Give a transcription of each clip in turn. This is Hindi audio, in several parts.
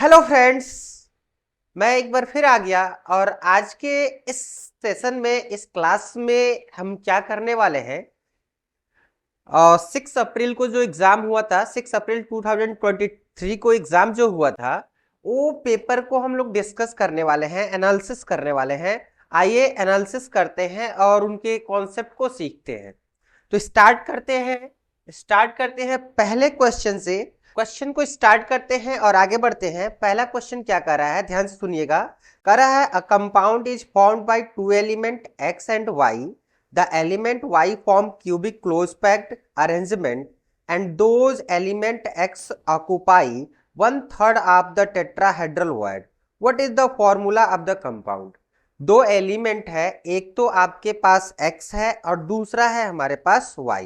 हेलो फ्रेंड्स, मैं एक बार फिर आ गया और आज के इस सेशन में इस क्लास में हम क्या करने वाले हैं। 6 अप्रैल को जो एग्जाम हुआ था, 6 अप्रैल 2023 को एग्जाम जो हुआ था, वो पेपर को हम लोग डिस्कस करने वाले हैं, एनालिसिस करने वाले हैं। आइए एनालिसिस करते हैं और उनके कॉन्सेप्ट को सीखते हैं। तो स्टार्ट करते हैं पहले क्वेश्चन से। क्वेश्चन को स्टार्ट करते हैं और आगे बढ़ते हैं। पहला क्वेश्चन क्या कर रहा है, ध्यान से सुनिएगा। कर रहा है, a compound is formed by two element X and Y. The element Y form cubic close packed arrangement and those element X occupy 1/3 of the tetrahedral void. What is the formula of the compound. दो एलिमेंट है, एक तो आपके पास x है और दूसरा है हमारे पास y।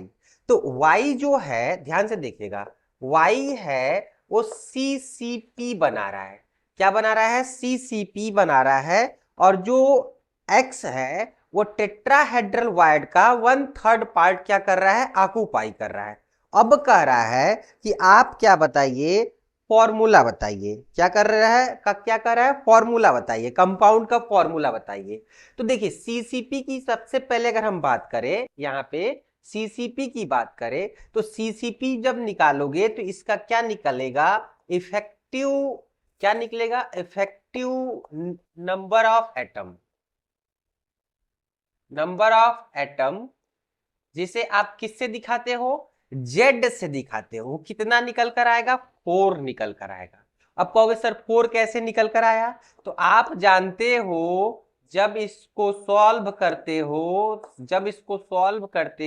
तो y जो है, ध्यान से देखिएगा, y है वो CCP बना रहा है। क्या बना रहा है? CCP बना रहा है। और जो x है वो टेट्राहेड्रल वायड का 1/3 पार्ट क्या कर रहा है? ऑक्यूपाई कर रहा है। अब कह रहा है कि आप क्या बताइए, फॉर्मूला बताइए। क्या कर रहा है? क्या कर रहा है? फॉर्मूला बताइए, कंपाउंड का फॉर्मूला बताइए। तो देखिए, सीसीपी की सबसे पहले अगर हम बात करें, यहाँ पे सीसीपी की बात करें तो सीसीपी जब निकालोगे तो इसका क्या निकलेगा? इफेक्टिव, क्या निकलेगा? Effective number of atom. Number of atom जिसे आप किससे दिखाते हो? जेड से दिखाते हो। वो कितना निकल कर आएगा? 4 निकल कर आएगा। अब कहोगे सर 4 कैसे निकल कर आया? तो आप जानते हो, जब इसको सॉल्व करते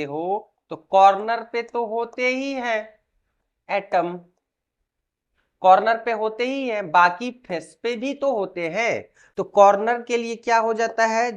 हो तो कॉर्नर पे तो होते ही हैं एटम, कॉर्नर पे होते ही हैं, बाकी फेस पे भी तो होते हैं। तो कॉर्नर के लिए क्या हो जाता है?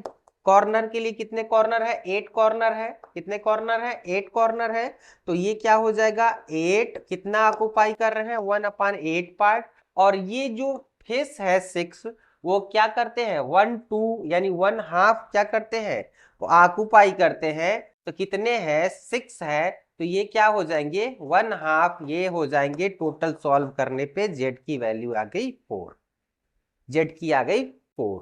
कॉर्नर के लिए कितने कॉर्नर है? 8 कॉर्नर है। कितने कॉर्नर है? 8 कॉर्नर है। तो ये क्या हो जाएगा? 8 कितना ऑक्युपाई कर रहे हैं? 1/8 पार्ट। और ये जो फेस है 6, वो क्या करते हैं? 1/2 यानी 1/2 क्या करते हैं? वो ऑक्युपाई करते हैं। तो कितने हैं? 6 है। तो ये क्या हो जाएंगे? 1/2 ये हो जाएंगे। टोटल सॉल्व करने पे जेड की वैल्यू आ गई 4। जेड की आ गई 4।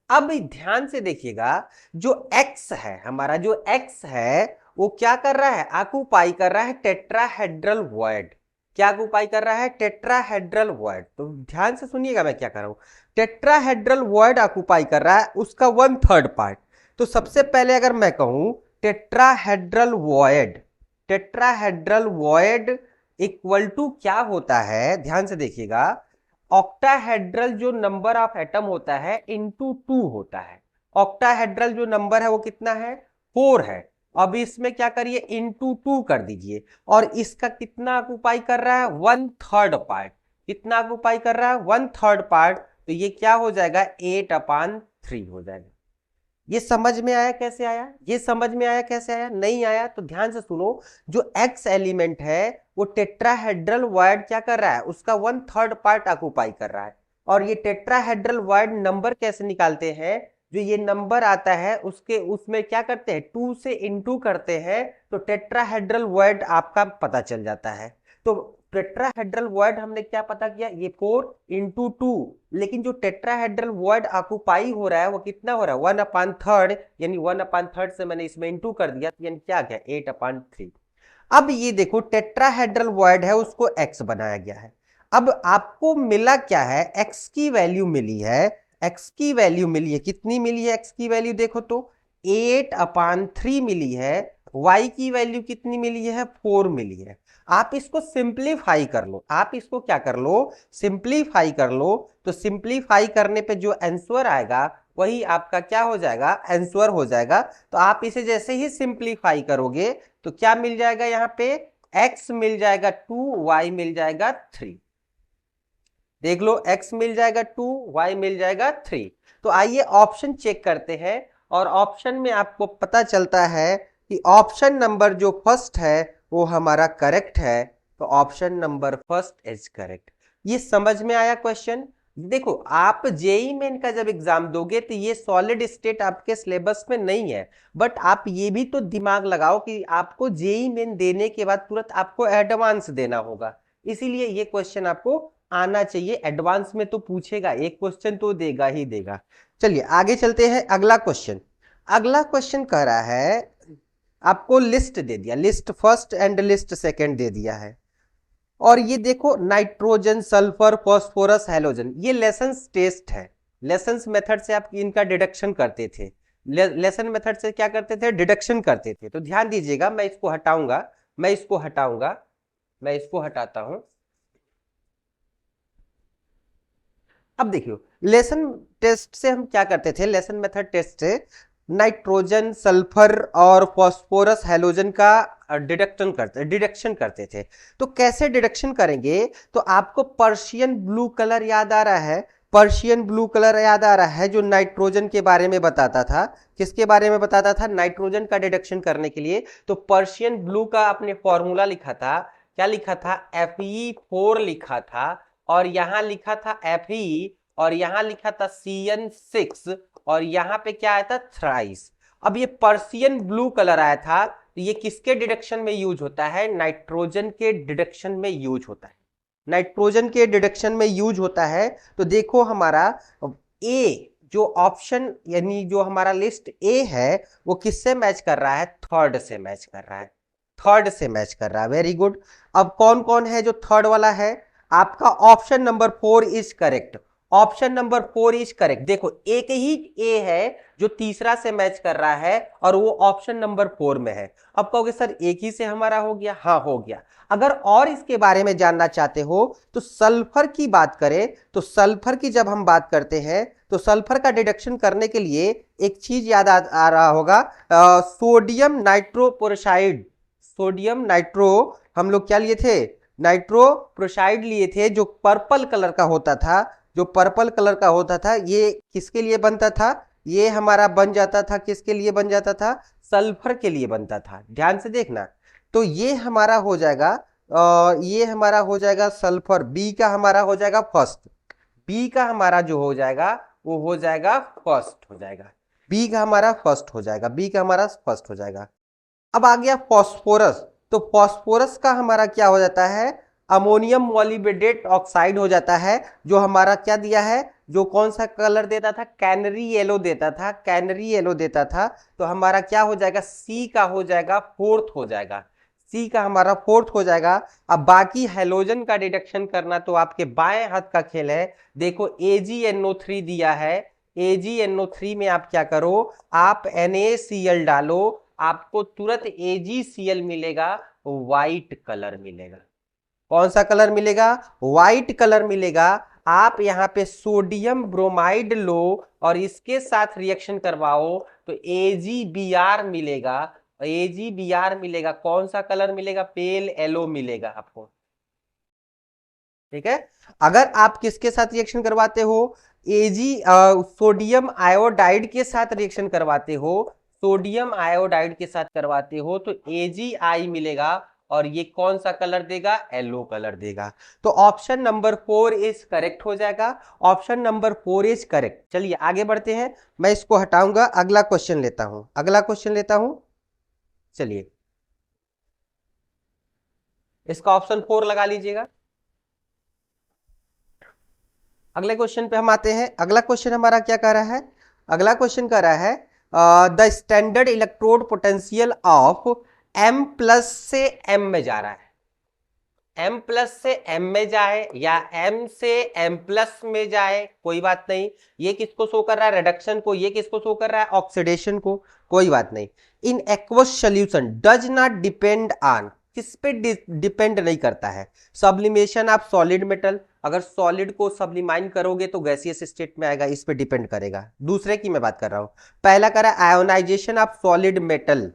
अब ध्यान से देखिएगा, जो x है, हमारा जो x है वो क्या कर रहा है? ऑक्युपाई कर रहा है टेट्राहेड्रल वॉइड। क्या ऑक्युपाई कर रहा है? Tetrahedral void. तो ध्यान से सुनिएगा मैं क्या कर रहा हूं। टेट्राहेड्रल वॉइड ऑक्युपाई कर रहा है, उसका 1/3 पार्ट। तो सबसे पहले अगर मैं कहूं tetrahedral void, tetrahedral void equal to क्या होता है? ध्यान से देखिएगा, ऑक्टाहेड्रल जो नंबर ऑफ एटम होता है इंटू 2 होता है। ऑक्टाहेड्रल जो नंबर है वो कितना है? 4 है। अब इसमें क्या करिए? इंटू 2 कर दीजिए। और इसका कितना ऑक्युपाई कर रहा है? 1/3 पार्ट। कितना ऑक्युपाई कर रहा है? 1/3 पार्ट। तो ये क्या हो जाएगा? 8/3 हो जाएगा। ये समझ में आया कैसे आया? ये समझ में आया कैसे आया? नहीं आया तो ध्यान से सुनो। जो एक्स एलिमेंट है वो टेट्राहेड्रल वॉइड क्या कर रहा है? उसका 1/3 पार्ट ऑक्युपाई कर रहा है। और ये टेट्राहेड्रल वॉइड नंबर कैसे निकालते हैं? जो ये नंबर आता है उसके उसमें क्या करते हैं? 2 से इंटू करते हैं, तो टेट्राहेड्रल वॉइड आपका पता चल जाता है। तो टेट्राहेड्रल वॉइड हमने क्या पता किया? ये 4 × 2। लेकिन जो टेट्राहेड्रल वॉइड ऑक्युपाई हो रहा है वो कितना हो रहा है? 1/3, यानी 1/3 से मैंने इसमें इंटू कर दिया, यानी क्या आ गया? 8/3। अब ये देखो, टेट्राहेड्रल वॉइड है उसको x बनाया गया है। अब आपको मिला क्या है? x की वैल्यू मिली है। x की वैल्यू मिली है, कितनी मिली है x की वैल्यू? देखो तो 8/3 मिली है। y की वैल्यू कितनी मिली है? 4 मिली है। आप इसको सिंप्लीफाई कर लो, आप इसको क्या कर लो? सिंप्लीफाई कर लो। तो सिंप्लीफाई करने पे जो आंसर आएगा वही आपका क्या हो जाएगा? आंसर हो जाएगा। तो आप इसे जैसे ही सिंप्लीफाई करोगे तो क्या मिल जाएगा? यहाँ पे x मिल जाएगा 2, y मिल जाएगा 3। देख लो, x मिल जाएगा 2, y मिल जाएगा 3। तो आइए ऑप्शन चेक करते हैं। और ऑप्शन में आपको पता चलता है कि ऑप्शन नंबर जो फर्स्ट है वो हमारा करेक्ट है। तो option number first is correct. ये समझ में आया क्वेश्चन? देखो, आप जेई मेन का जब एग्जाम दोगे तो ये सॉलिड स्टेट आपके सिलेबस में नहीं है, बट आप ये भी तो दिमाग लगाओ कि आपको जेई मेन देने के बाद तुरंत आपको एडवांस देना होगा। इसीलिए ये क्वेश्चन आपको आना चाहिए, एडवांस में तो पूछेगा, एक क्वेश्चन तो देगा ही देगा। चलिए आगे चलते हैं, अगला क्वेश्चन। अगला क्वेश्चन कह रहा है, आपको लिस्ट दे दिया, list first and list second दे दिया है, और ये देखो नाइट्रोजन, सल्फर, फॉस्फोरस, हैलोजन, ये लेसन्स टेस्ट है। लेसन्स मेथड से आप इनका डिडक्शन करते थे, लेसन मेथड से क्या करते थे, डिडक्शन करते थे। तो ध्यान दीजिएगा, मैं इसको हटाऊंगा, मैं इसको हटाऊंगा, मैं इसको हटाता हूं। अब देखियो, लेसन टेस्ट से हम क्या करते थे, लेसन मेथड टेस्ट से नाइट्रोजन, सल्फर और फॉस्फोरस, हैलोजन का डिडक्शन करते थे। तो कैसे डिडक्शन करेंगे, तो आपको पर्शियन ब्लू कलर याद आ रहा है, पर्शियन ब्लू कलर याद आ रहा है, जो नाइट्रोजन के बारे में बताता था। किसके बारे में बताता था, नाइट्रोजन का डिडक्शन करने के लिए। तो पर्शियन ब्लू का आपने फॉर्मूला लिखा था, क्या लिखा था, Fe4 लिखा था, और यहां लिखा था Fe, और यहां लिखा था CN6, और यहां पे क्या आया था, थ्राइस। अब ये पर्शियन ब्लू कलर आया था, तो ये किसके डिडक्शन में यूज होता है, नाइट्रोजन के डिडक्शन में यूज होता है, नाइट्रोजन के डिडक्शन में यूज होता है। तो देखो हमारा ए जो ऑप्शन, यानी जो हमारा लिस्ट ए है, वो किससे मैच कर रहा है, थर्ड से मैच कर रहा है, थर्ड से मैच कर रहा है, वेरी गुड। अब कौन कौन है जो थर्ड वाला है, आपका option number 4 is correct, option number 4 is correct. देखो एक ही ए है जो तीसरा से मैच कर रहा है, और वो ऑप्शन नंबर 4 में है। अब कहोगे सर एक ही से हमारा हो गया, हाँ हो गया। अगर और इसके बारे में जानना चाहते हो तो सल्फर की बात करें, तो सल्फर की जब हम बात करते हैं, तो सल्फर का डिडक्शन करने के लिए एक चीज याद आ रहा होगा, सोडियम नाइट्रोपोरोसाइड, सोडियम नाइट्रो, हम लोग क्या लिए थे, नाइट्रोप्रोसाइड लिए थे, जो पर्पल कलर का होता था, जो पर्पल कलर का होता था, ये किसके लिए बनता था, ये हमारा बन जाता था, किसके लिए बन जाता था, सल्फर के लिए बनता था। ध्यान से देखना, तो ये हमारा हो जाएगा, ये हमारा हो जाएगा सल्फर, बी का हमारा हो जाएगा फर्स्ट, बी का हमारा जो हो जाएगा वो हो जाएगा फर्स्ट हो जाएगा, बी का हमारा फर्स्ट हो जाएगा, बी का हमारा फर्स्ट हो जाएगा। अब आ गया फॉस्फोरस, तो फॉस्फोरस का हमारा क्या हो जाता है, अमोनियम मॉलिब्डेट ऑक्साइड हो जाता है, जो हमारा क्या दिया है, जो कौन सा कलर देता था, कैनरी येलो देता था, कैनरी येलो देता था। तो हमारा क्या हो जाएगा, सी का हो जाएगा फोर्थ हो जाएगा, सी का हमारा फोर्थ हो जाएगा। अब बाकी हेलोजन का डिडक्शन करना तो आपके बाएं हाथ का खेल है। देखो AgNO3 दिया है, AgNO3 में आप क्या करो, आप NaCl डालो, आपको तुरंत AgCl मिलेगा, व्हाइट कलर मिलेगा। कौन सा कलर मिलेगा, व्हाइट कलर मिलेगा। आप यहाँ पे सोडियम ब्रोमाइड लो और इसके साथ रिएक्शन करवाओ तो AgBr मिलेगा, AgBr मिलेगा, कौन सा कलर मिलेगा, पेल येलो मिलेगा आपको, ठीक है। अगर आप किसके साथ रिएक्शन करवाते हो, सोडियम आयोडाइड के साथ रिएक्शन करवाते हो, सोडियम आयोडाइड के साथ करवाते हो तो AgI मिलेगा, और ये कौन सा कलर देगा, येलो कलर देगा। तो ऑप्शन नंबर 4 इज करेक्ट हो जाएगा, ऑप्शन नंबर 4 इज करेक्ट। चलिए आगे बढ़ते हैं, मैं इसको हटाऊंगा, अगला क्वेश्चन लेता हूं, अगला क्वेश्चन लेता हूं। चलिए इसका ऑप्शन 4 लगा लीजिएगा। अगले क्वेश्चन पे हम आते हैं। अगला क्वेश्चन हमारा क्या कह रहा है, अगला क्वेश्चन कह रहा है the standard electrode potential of M+ से M में जा रहा है, M+ से M में जाए या M से M+ में जाए, कोई बात नहीं। ये किसको शो कर रहा है, रिडक्शन को, ये किसको शो कर रहा है, ऑक्सीडेशन को, कोई बात नहीं। In aqueous solution does not depend on, किस पे डिपेंड नहीं करता है, सब्लिमेशन ऑफ सॉलिड मेटल, अगर सॉलिड को सब्लिमाइन करोगे तो गैसियस स्टेट में आएगा, इस पे डिपेंड करेगा। दूसरे की मैं बात कर रहा हूं, पहला कर रहा है ionisation of solid metal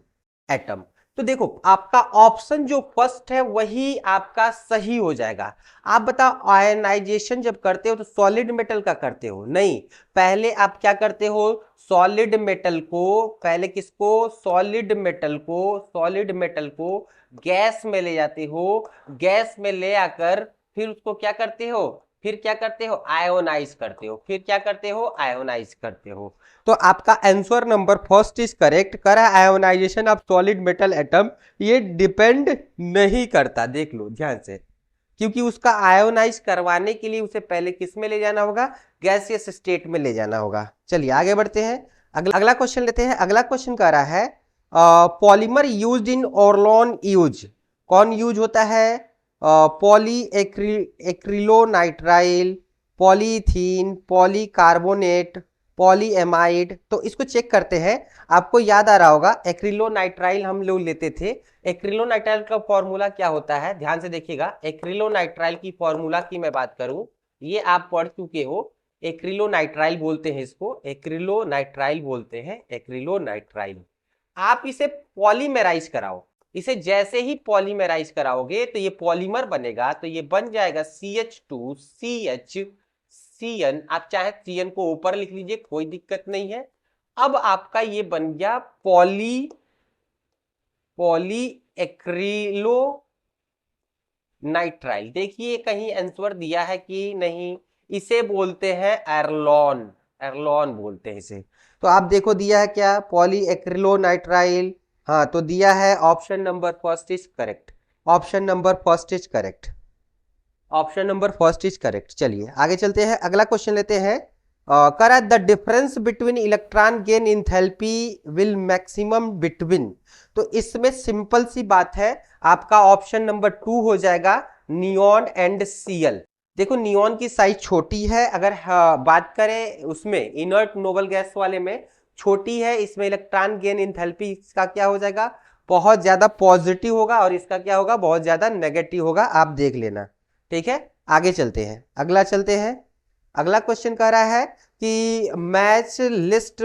atom. तो देखो आपका ऑप्शन जो फर्स्ट है वही आपका सही हो जाएगा। आप बताओ आयनाइजेशन जब करते हो तो सॉलिड मेटल का करते हो, नहीं, पहले आप क्या करते हो, सॉलिड मेटल को, पहले किसको, सॉलिड मेटल को, सॉलिड मेटल को गैस में ले जाते हो, गैस में ले आकर फिर उसको क्या करते हो, फिर क्या करते हो, आयोनाइज करते हो, फिर क्या करते हो, आयोनाइज करते हो। तो आपका answer number first is correct, करा ionisation of solid metal atom, ये डिपेंड नहीं करता, देख लो ध्यान से, क्योंकि उसका आयोनाइज करवाने के लिए उसे पहले किस में ले जाना होगा, गैसियस स्टेट में ले जाना होगा। चलिए आगे बढ़ते हैं, अगला क्वेश्चन लेते हैं। अगला क्वेश्चन कह रहा है पॉलीमर यूज्ड इन ऑर्लोन यूज, कौन यूज होता है, poly acrylonitrile, polythene, polycarbonate, polyamide. तो इसको चेक करते हैं। आपको याद आ रहा होगा एक्रिलोनाइट्राइल हम लोग लेते थे। एक्रिलोनाइट्राइल का फॉर्मूला क्या होता है, ध्यान से देखिएगा। एक्रिलोनाइट्राइल की फॉर्मूला की मैं बात करूं, ये आप पढ़ चुके हो। एक्रिलोनाइट्राइल बोलते हैं इसको, एक्रिलोनाइट्राइल बोलते हैं, एक्रिलोनाइट्राइल। आप इसे पॉलीमेराइज कराओ, इसे जैसे ही पॉलीमेराइज कराओगे तो ये पॉलीमर बनेगा, तो ये बन जाएगा CH2CH आप चाहे CN को ऊपर लिख लीजिए, कोई दिक्कत नहीं है। अब आपका ये बन गया पॉली एक्रिलो नाइट्राइल। देखिए कहीं आंसर दिया है कि नहीं, इसे बोलते हैं एर्लॉन, एर्लॉन बोलते हैं इसे। तो आप देखो दिया है क्या, पॉली एक्रिलो नाइट्राइल। हाँ तो दिया है option number first is correct, option number first is correct, option number first is correct. चलिए आगे चलते हैं, अगला क्वेश्चन लेते हैं। करा the difference between electron gain enthalpy will maximum between. तो इसमें सिंपल सी बात है, आपका ऑप्शन नंबर 2 हो जाएगा, नियॉन एंड Cl। देखो नियॉन की साइज छोटी है, अगर बात करें उसमें इनर्ट नोबल गैस वाले में छोटी है, इसमें इलेक्ट्रॉन गेन इंथैल्पी इसका क्या हो जाएगा, बहुत ज्यादा पॉजिटिव होगा, और इसका क्या होगा, बहुत ज्यादा नेगेटिव होगा, आप देख लेना। ठीक है आगे चलते हैं, अगला चलते हैं। अगला क्वेश्चन कह रहा है कि match list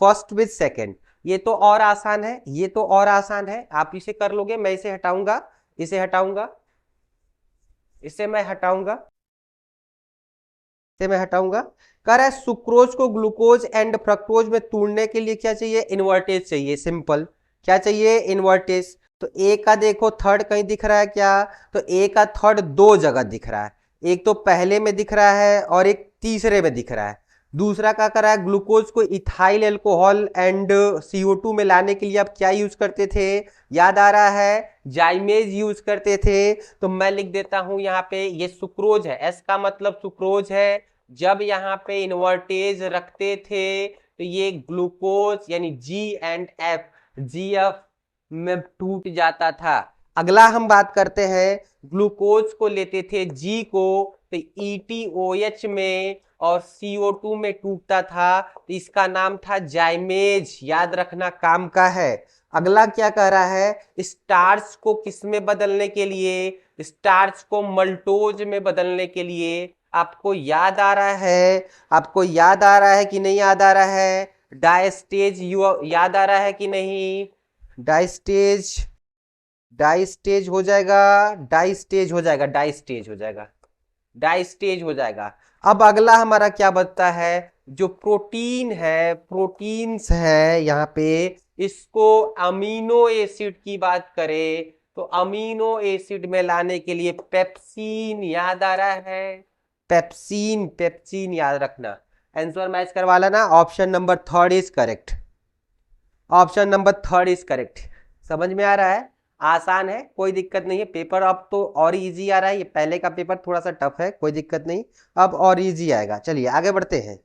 first with second. ये तो और आसान है, ये तो और आसान है, आप इसे कर लोगे। मैं इसे हटाऊंगा, इसे हटाऊंगा, इसे मैं हटाऊंगा, इसे मैं हटाऊंगा। कह रहा है सुक्रोज को ग्लूकोज एंड फ्रक्टोज में तोड़ने के लिए क्या चाहिए, इन्वर्टेज चाहिए। सिंपल, क्या चाहिए, इन्वर्टेज। तो ए का देखो थर्ड कहीं दिख रहा है क्या, तो ए का थर्ड दो जगह दिख रहा है, एक तो पहले में दिख रहा है और एक तीसरे में दिख रहा है। दूसरा क्या कर रहा है, ग्लूकोज को इथाइल एल्कोहल एंड CO2 में लाने के लिए आप क्या यूज करते थे, याद आ रहा है, जाइमेज यूज करते थे। तो मैं लिख देता हूं यहाँ पे, ये सुक्रोज है, एस का मतलब सुक्रोज है। जब यहाँ पे इन्वर्टेज रखते थे तो ये ग्लूकोज यानी GF में टूट जाता था। अगला हम बात करते हैं, ग्लूकोज को लेते थे G को, तो ETOH में और CO2 में टूटता था, तो इसका नाम था जाइमेज, याद रखना काम का है। अगला क्या कह रहा है, स्टार्च को किस में बदलने के लिए, स्टार्च को मल्टोज में बदलने के लिए। आपको याद आ रहा है, आपको याद आ रहा है कि नहीं याद आ रहा है, डायस्टेज याद आ रहा है कि नहीं, डायस्टेज, डाइस्टेज हो जाएगा, डाइस्टेज हो जाएगा, डाइस्टेज हो जाएगा, डाइस्टेज हो जाएगा। अब अगला हमारा क्या बचता है, जो प्रोटीन है, प्रोटीन्स है यहाँ पे, इसको अमीनो एसिड की बात करें तो अमीनो एसिड में लाने के लिए पेप्सिन, याद आ रहा है, पेप्सिन, पेप्सिन याद रखना। आंसर मैच करवा लेना, option number third is correct, option number third is correct. समझ में आ रहा है, आसान है, कोई दिक्कत नहीं है। पेपर अब तो और इजी आ रहा है, ये पहले का पेपर थोड़ा सा टफ है, कोई दिक्कत नहीं, अब और इजी आएगा। चलिए आगे बढ़ते हैं,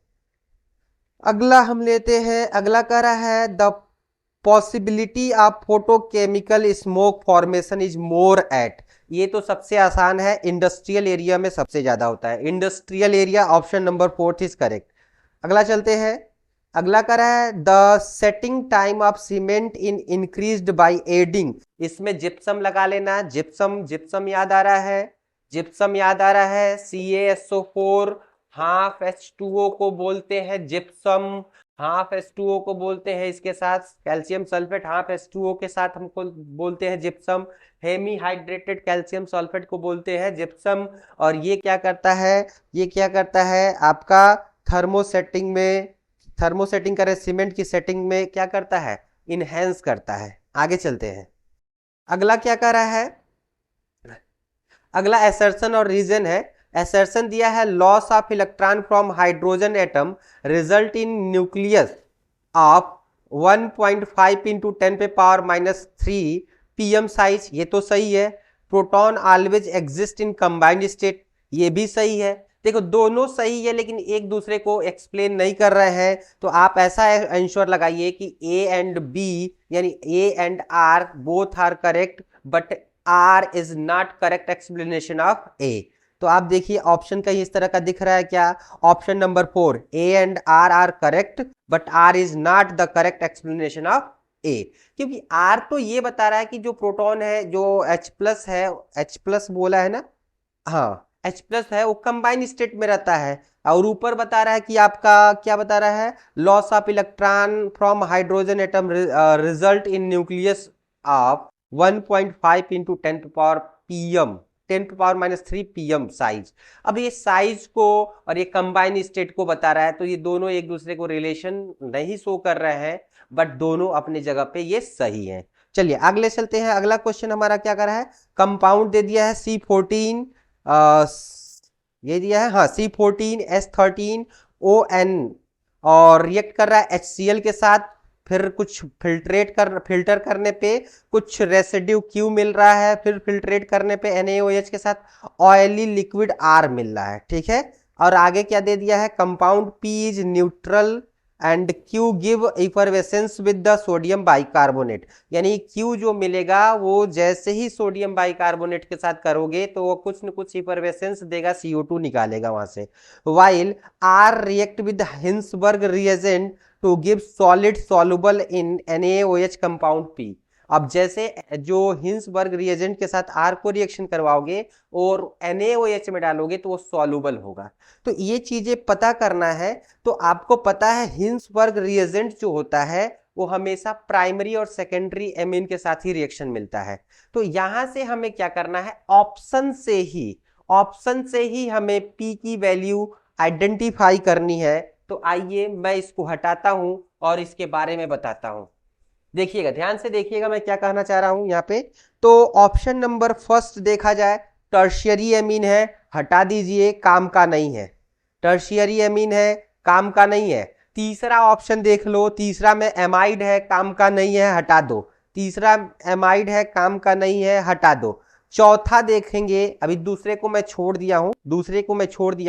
अगला हम लेते हैं। अगला कह रहा है the possibility of photochemical smoke formation is more at. ये तो सबसे आसान है, इंडस्ट्रियल एरिया में सबसे ज्यादा होता है, industrial area, option number fourth is correct. अगला चलते हैं, अगला कह रहा है the setting time of cement in increased by adding. इसमें जिप्सम लगा लेना, जिप्सम, जिप्सम याद आ रहा है, जिप्सम याद आ रहा है, CaSO4 हाफ H2O को बोलते हैं जिप्सम, हाफ H2O को बोलते हैं, इसके साथ कैल्शियम सल्फेट हाफ H2O के साथ हमको बोलते हैं gypsum, hemi hydrated calcium sulphate को बोलते हैं जिप्सम। और ये क्या करता है, ये क्या करता है आपका थर्मोसेटिंग में, थर्मोसेटिंग करे सीमेंट की सेटिंग में क्या करता है, इनहेंस करता है। आगे चलते हैं, अगला क्या कर रहा है, अगला एसर्शन और रीजन है। एसर्शन दिया है loss of electron from hydrogen atom result in nucleus of 1.5 × 10⁻³ PM size. ये तो सही है। Proton always exist in combined state, ये भी सही है। देखो दोनों सही है लेकिन एक दूसरे को एक्सप्लेन नहीं कर रहे हैं, तो आप ऐसा आंसर लगाइए कि ए एंड बी यानी A and R both are correct but R is not correct explanation of A. तो आप देखिए ऑप्शन कहीं इस तरह का दिख रहा है क्या, option number 4 A and R correct but R is not the correct explanation of A, क्योंकि आर तो ये बता रहा है कि जो प्रोटॉन है जो H प्लस है, H प्लस बोला है ना, हाँ H प्लस है वो कंबाइन स्टेट में रहता है, और ऊपर बता रहा है कि आपका क्या बता रहा है, loss of electron from hydrogen atom result in nucleus of 1.5 into 10 power PM 10 power -3 PM size. अब ये साइज को और ये कंबाइन स्टेट को बता रहा है, तो ये दोनों एक दूसरे को रिलेशन नहीं शो कर रहे हैं, बट दोनों अपनी जगह पे ये सही है। चलिए अगले चलते हैं। अगला क्वेश्चन हमारा क्या कर रहा है, कंपाउंड दे दिया है C14 ये दिया है, हाँ C14H13ON और रिएक्ट कर रहा है HCl के साथ, फिर कुछ फिल्टर करने पे कुछ रेसिड्यू Q मिल रहा है, फिर फिल्ट्रेट करने पे NaOH के साथ ऑयली लिक्विड R मिल रहा है, ठीक है। और आगे क्या दे दिया है, compound P is neutral and Q give effervescence with the sodium bicarbonate, यानी Q जो मिलेगा वो जैसे ही सोडियम बाइकार्बोनेट के साथ करोगे तो वो कुछ न कुछ इफरवेसेंस देगा, CO2 निकालेगा वहां से। While R react with Hinsberg reagent to give solid soluble in NaOH compound P। अब जैसे जो हिंसबर्ग रिएजेंट के साथ R को रिएक्शन करवाओगे और NaOH में डालोगे तो वो सॉल्युबल होगा। तो ये चीजें पता करना है। तो आपको पता है हिंसबर्ग रिएजेंट जो होता है वो हमेशा प्राइमरी और सेकेंडरी एमीन के साथ ही रिएक्शन मिलता है। तो यहां से हमें क्या करना है, ऑप्शन से ही हमें P की वैल्यू आइडेंटिफाई करनी है। तो आइए मैं इसको हटाता हूं और इसके बारे में बताता हूं। देखिएगा ध्यान से देखिएगा मैं क्या कहना चाह रहा हूं यहाँ पे। तो ऑप्शन नंबर फर्स्ट देखा जाए टर्शियरी एमीन है, हटा दीजिए, काम का नहीं है। टर्शियरी एमीन है, काम का नहीं है। तीसरा ऑप्शन देख लो, तीसरा में एमाइड है, काम का नहीं है, हटा दो। तीसरा एमाइड है, काम का नहीं है, हटा दो। चौथा देखेंगे, अभी दूसरे को मैं छोड़ दिया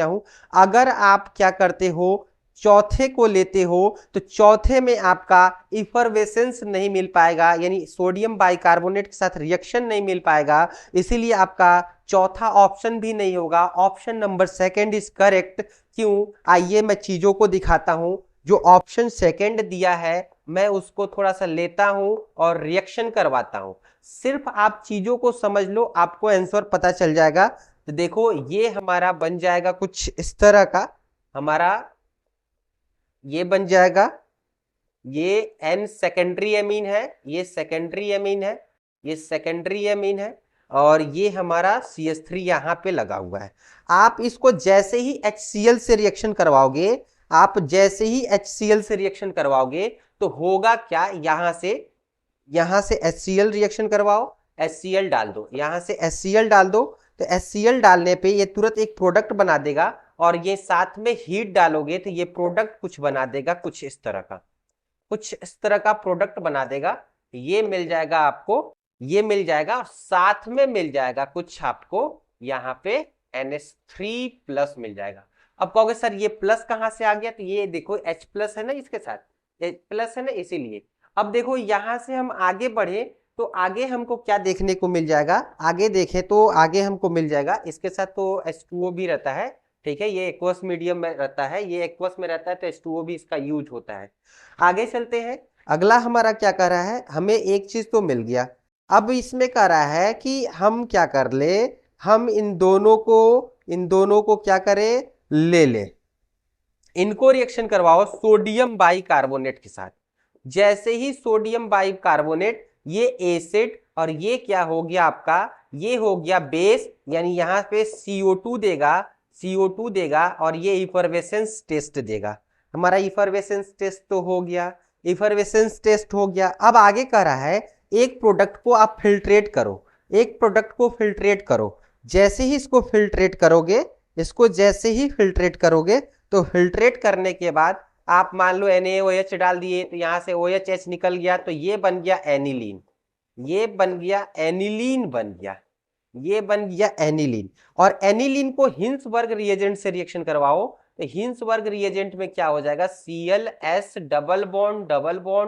हूं। अगर आप क्या करते हो, चौथे को लेते हो तो चौथे में आपका इफरवेसेंस नहीं मिल पाएगा, यानी सोडियम बाइकार्बोनेट के साथ रिएक्शन नहीं मिल पाएगा, इसीलिए आपका चौथा ऑप्शन भी नहीं होगा। Option number second is correct. क्यों, आइए मैं चीजों को दिखाता हूं। जो ऑप्शन सेकंड दिया है मैं उसको थोड़ा सा लेता हूं और रिएक्शन करवाता हूं। सिर्फ आप चीजों को समझ लो, आपको आंसर पता चल जाएगा। तो देखो ये हमारा बन जाएगा कुछ इस तरह का, हमारा ये बन जाएगा, ये N सेकेंडरी एमीन है, ये सेकेंडरी एमीन है, ये सेकेंडरी एमीन है, और ये हमारा CH3 यहां पे लगा हुआ है। आप इसको जैसे ही HCl से रिएक्शन करवाओगे, तो होगा क्या, यहां से HCl रिएक्शन करवाओ, HCl डाल दो, यहां से HCl डाल दो, तो HCl डालने पे ये तुरंत एक प्रोडक्ट बना देगा, और ये साथ में हीट डालोगे तो ये प्रोडक्ट कुछ बना देगा, कुछ इस तरह का प्रोडक्ट बना देगा। ये मिल जाएगा आपको, ये मिल जाएगा, और साथ में मिल जाएगा कुछ आपको यहाँ पे NH3+ मिल जाएगा। अब कहोगे सर ये प्लस कहां से आ गया, तो ये देखो H प्लस है ना, इसके साथ H प्लस है ना, इसीलिए। अब देखो यहां से हम आगे बढ़े तो आगे हमको क्या देखने को मिल जाएगा, आगे देखें तो आगे हमको मिल जाएगा, इसके साथ तो H2O भी रहता है, ठीक है, ये एक्वस मीडियम में रहता है, ये एक्वस में रहता है तो H2O भी इसका यूज होता है। आगे चलते हैं। अगला हमारा क्या कर रहा है, हमें एक चीज तो मिल गया। अब इसमें कह रहा है कि हम क्या कर ले, हम इन दोनों को क्या करें, ले इनको रिएक्शन करवाओ सोडियम बाइकार्बोनेट के साथ। जैसे ही सोडियम बाइकार्बोनेट, ये एसिड और ये क्या हो गया आपका, ये हो गया बेस, यानी यहां पे CO2 देगा और ये इफरवेसेंस टेस्ट देगा। हमारा इफरवेसेंस टेस्ट तो हो गया, अब आगे कह रहा है एक प्रोडक्ट को आप फिल्ट्रेट करो, जैसे ही इसको फिल्ट्रेट करोगे, तो फिल्ट्रेट करने के बाद आप मान लो NaOH डाल दिए, तो यहां से OH निकल गया, तो ये बन गया एनिलीन, बन गया। ये बन गया एनिलीन, और एनिलीन को हिंसबर्ग रिएजेंट से रिएक्शन करवाओ तो हिंसबर्ग रिएजेंट में क्या हो जाएगा, Cl डबल बॉन्ड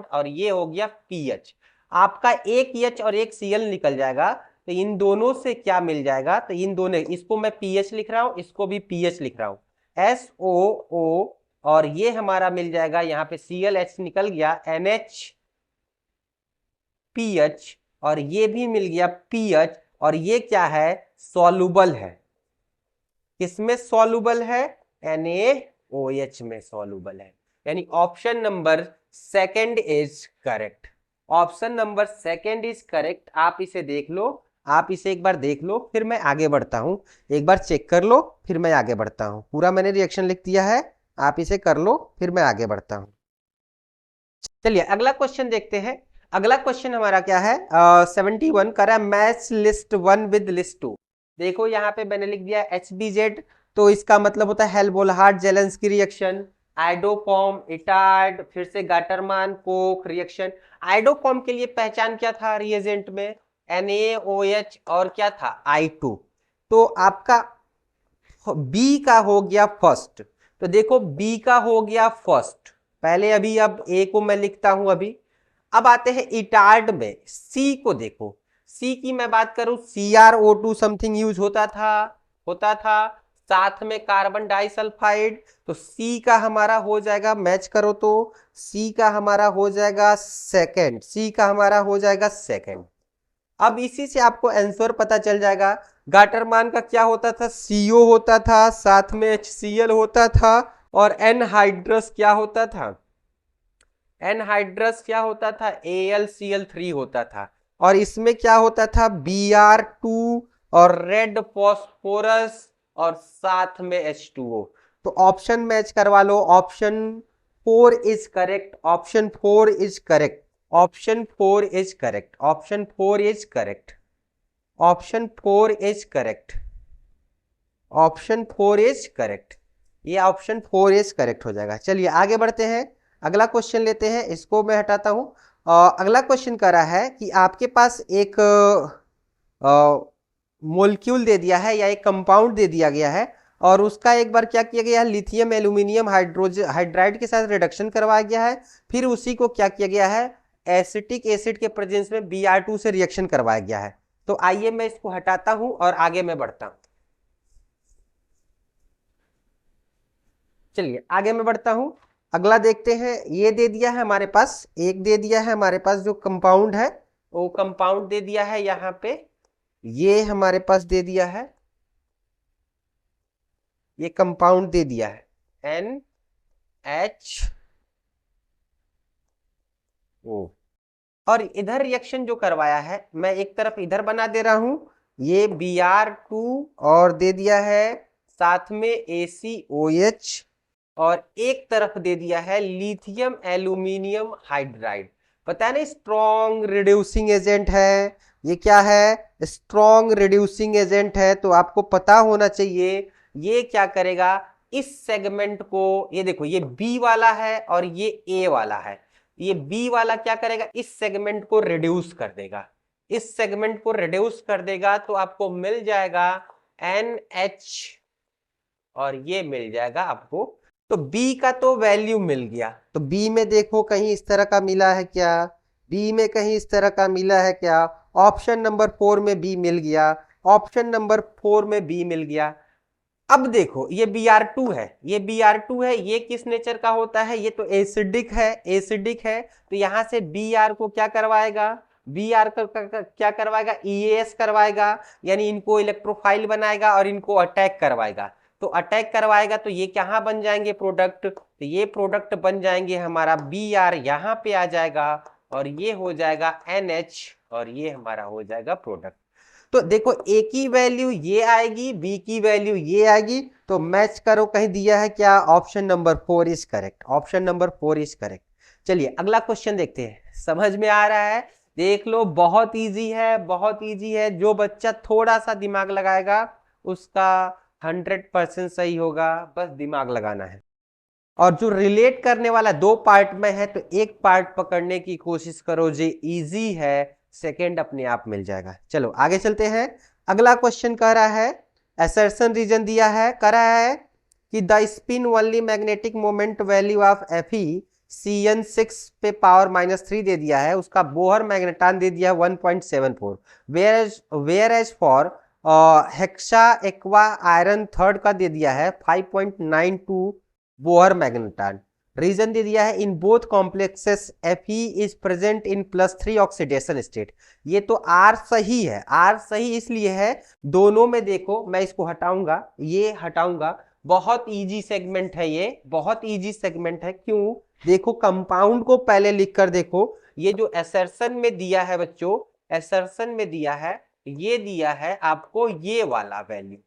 और ये हो गया पीएच। आपका एक एच और एक Cl निकल जाएगा, तो इन दोनों से क्या मिल जाएगा, तो इन दोनों, इसको मैं पीएच लिख रहा हूं, इसको भी पीएच लिख रहा हूं, SOO, और ये हमारा मिल जाएगा, यहाँ पे ClH निकल गया, NH पीएच, और ये भी मिल गया पीएच, और ये क्या है, सॉल्युबल है, किसमें सॉल्युबल है, NaOH में सॉल्युबल है, यानी option number second is correct. Option number second is correct. आप इसे देख लो, आप इसे एक बार देख लो, फिर मैं आगे बढ़ता हूं, एक बार चेक कर लो, फिर मैं आगे बढ़ता हूं। पूरा मैंने रिएक्शन लिख दिया है, आप इसे कर लो, फिर मैं आगे बढ़ता हूं। चलिए अगला क्वेश्चन देखते हैं। अगला क्वेश्चन हमारा क्या है, 71 करा, मैच लिस्ट 1 विद लिस्ट 2। देखो यहाँ पे मैंने लिख दिया HBZ, तो इसका मतलब होता है हेल्महोल्ट्ज जेलेंस्की रिएक्शन, आइडोकॉम इटार्ड, फिर से गाटरमान कोक रिएक्शन। आइडोकॉम के लिए पहचान क्या था रिएजेंट में, NaOH और क्या था I2। तो आपका बी का हो गया फर्स्ट, तो देखो बी का हो गया फर्स्ट पहले, अभी अब ए को मैं लिखता हूं अभी। अब आते हैं इटार्ड में, सी को देखो, सी की मैं बात करूं, CrO2 समथिंग यूज होता था साथ में कार्बन डाइसल्फाइड, तो सी का हमारा हो जाएगा, मैच करो तो सी का हमारा हो जाएगा सेकंड, सी का हमारा हो जाएगा सेकंड। अब इसी से आपको आंसर पता चल जाएगा। गाटरमान का क्या होता था, CO होता था, साथ में HCl होता था, और एनहाइड्रस क्या होता था, एनहाइड्रस क्या होता था, AlCl3 होता था, और इसमें क्या होता था, Br2 और रेड फॉस्फोरस और साथ में H2O। तो ऑप्शन मैच करवा लो, option 4 is correct, option 4 is correct, option 4 is correct, option 4 is correct, option 4 is correct, option 4 is correct, ये ऑप्शन 4 इज करेक्ट हो जाएगा। चलिए आगे बढ़ते हैं, अगला क्वेश्चन लेते हैं, इसको मैं हटाता हूं। अगला क्वेश्चन कर रहा है कि आपके पास एक मोलिक्यूल दे दिया है या एक कंपाउंड दे दिया गया है, और उसका एक बार क्या किया गया है, लिथियम एल्यूमिनियम हाइड्रोजन हाइड्राइड के साथ रिडक्शन करवाया गया है, फिर उसी को क्या किया गया है, एसिटिक एसिड के प्रेजेंस में Br2 से रिएक्शन करवाया गया है। तो आइए मैं इसको हटाता हूं और आगे मैं बढ़ता हूं। चलिए आगे मैं बढ़ता हूं, अगला देखते हैं। ये दे दिया है हमारे पास, एक दे दिया है हमारे पास जो कंपाउंड है, वो कंपाउंड दे दिया है यहाँ पे, ये हमारे पास दे दिया है, ये कंपाउंड दे दिया है NHO, और इधर रिएक्शन जो करवाया है मैं एक तरफ इधर बना दे रहा हूं, ये Br2 और दे दिया है साथ में ACOH, और एक तरफ दे दिया है लिथियम एल्यूमिनियम हाइड्राइड। पता है ना, स्ट्रॉन्ग रिड्यूसिंग एजेंट है, ये क्या है, स्ट्रॉन्ग रिड्यूसिंग एजेंट है, तो आपको पता होना चाहिए ये क्या करेगा, इस सेगमेंट को, ये देखो ये बी वाला है और ये ए वाला है, ये बी वाला क्या करेगा, इस सेगमेंट को रिड्यूस कर देगा, इस सेगमेंट को रिड्यूस कर देगा, तो आपको मिल जाएगा NH, और ये मिल जाएगा आपको, तो बी का तो वैल्यू मिल गया। तो बी में देखो कहीं इस तरह का मिला है क्या, बी में कहीं इस तरह का मिला है क्या, ऑप्शन नंबर 4 में बी मिल गया, ऑप्शन नंबर 4 में बी मिल गया। अब देखो ये Br2 है, ये Br2 है, ये किस नेचर का होता है, ये तो एसिडिक है, एसिडिक है, तो यहां से Br को क्या करवाएगा, Br क्या करवाएगा, EAS करवाएगा, यानी इनको इलेक्ट्रोफाइल बनाएगा और इनको अटैक करवाएगा। तो अटैक करवाएगा तो ये कहाँ बन जाएंगे प्रोडक्ट, तो ये प्रोडक्ट बन जाएंगे हमारा Br यहाँ पे आ जाएगा, और ये हो जाएगा NH, और ये हमारा हो जाएगा प्रोडक्ट। तो देखो ए की वैल्यू ये आएगी, बी की वैल्यू ये आएगी, तो मैच करो, कहीं दिया है क्या, option number 4 is correct, option number 4 is correct. चलिए अगला क्वेश्चन देखते हैं, समझ में आ रहा है, देख लो बहुत इजी है, बहुत इजी है, जो बच्चा थोड़ा सा दिमाग लगाएगा उसका 100% सही होगा, बस दिमाग लगाना है। और जो रिलेट करने वाला 2 पार्ट में है, तो एक पार्ट पकड़ने की कोशिश करो, जो इजी है, सेकेंड अपने आप मिल जाएगा। चलो आगे चलते हैं, अगला क्वेश्चन कह रहा है, असर्शन रीजन दिया है, कह रहा है कि the spin only magnetic moment value of Fe CN6 पे पावर -3 दे दिया है, उसका बोहर मैग्नेटान दे दिया है 1.74, whereas for hexa aqua iron third का दे दिया है 5.92 बोहर मैग्नेटान। रीजन दे दिया है in both complexes Fe is present in +3 oxidation state. ये तो आर सही है, आर सही इसलिए है, दोनों में देखो, मैं इसको हटाऊंगा, ये हटाऊंगा, बहुत इजी सेगमेंट है ये, बहुत इजी सेगमेंट है। क्यों? देखो कंपाउंड को पहले लिखकर देखो, ये जो असर्शन में दिया है बच्चों, असर्शन में दिया है, ये दिया है आपको ये वाला वैल्यू,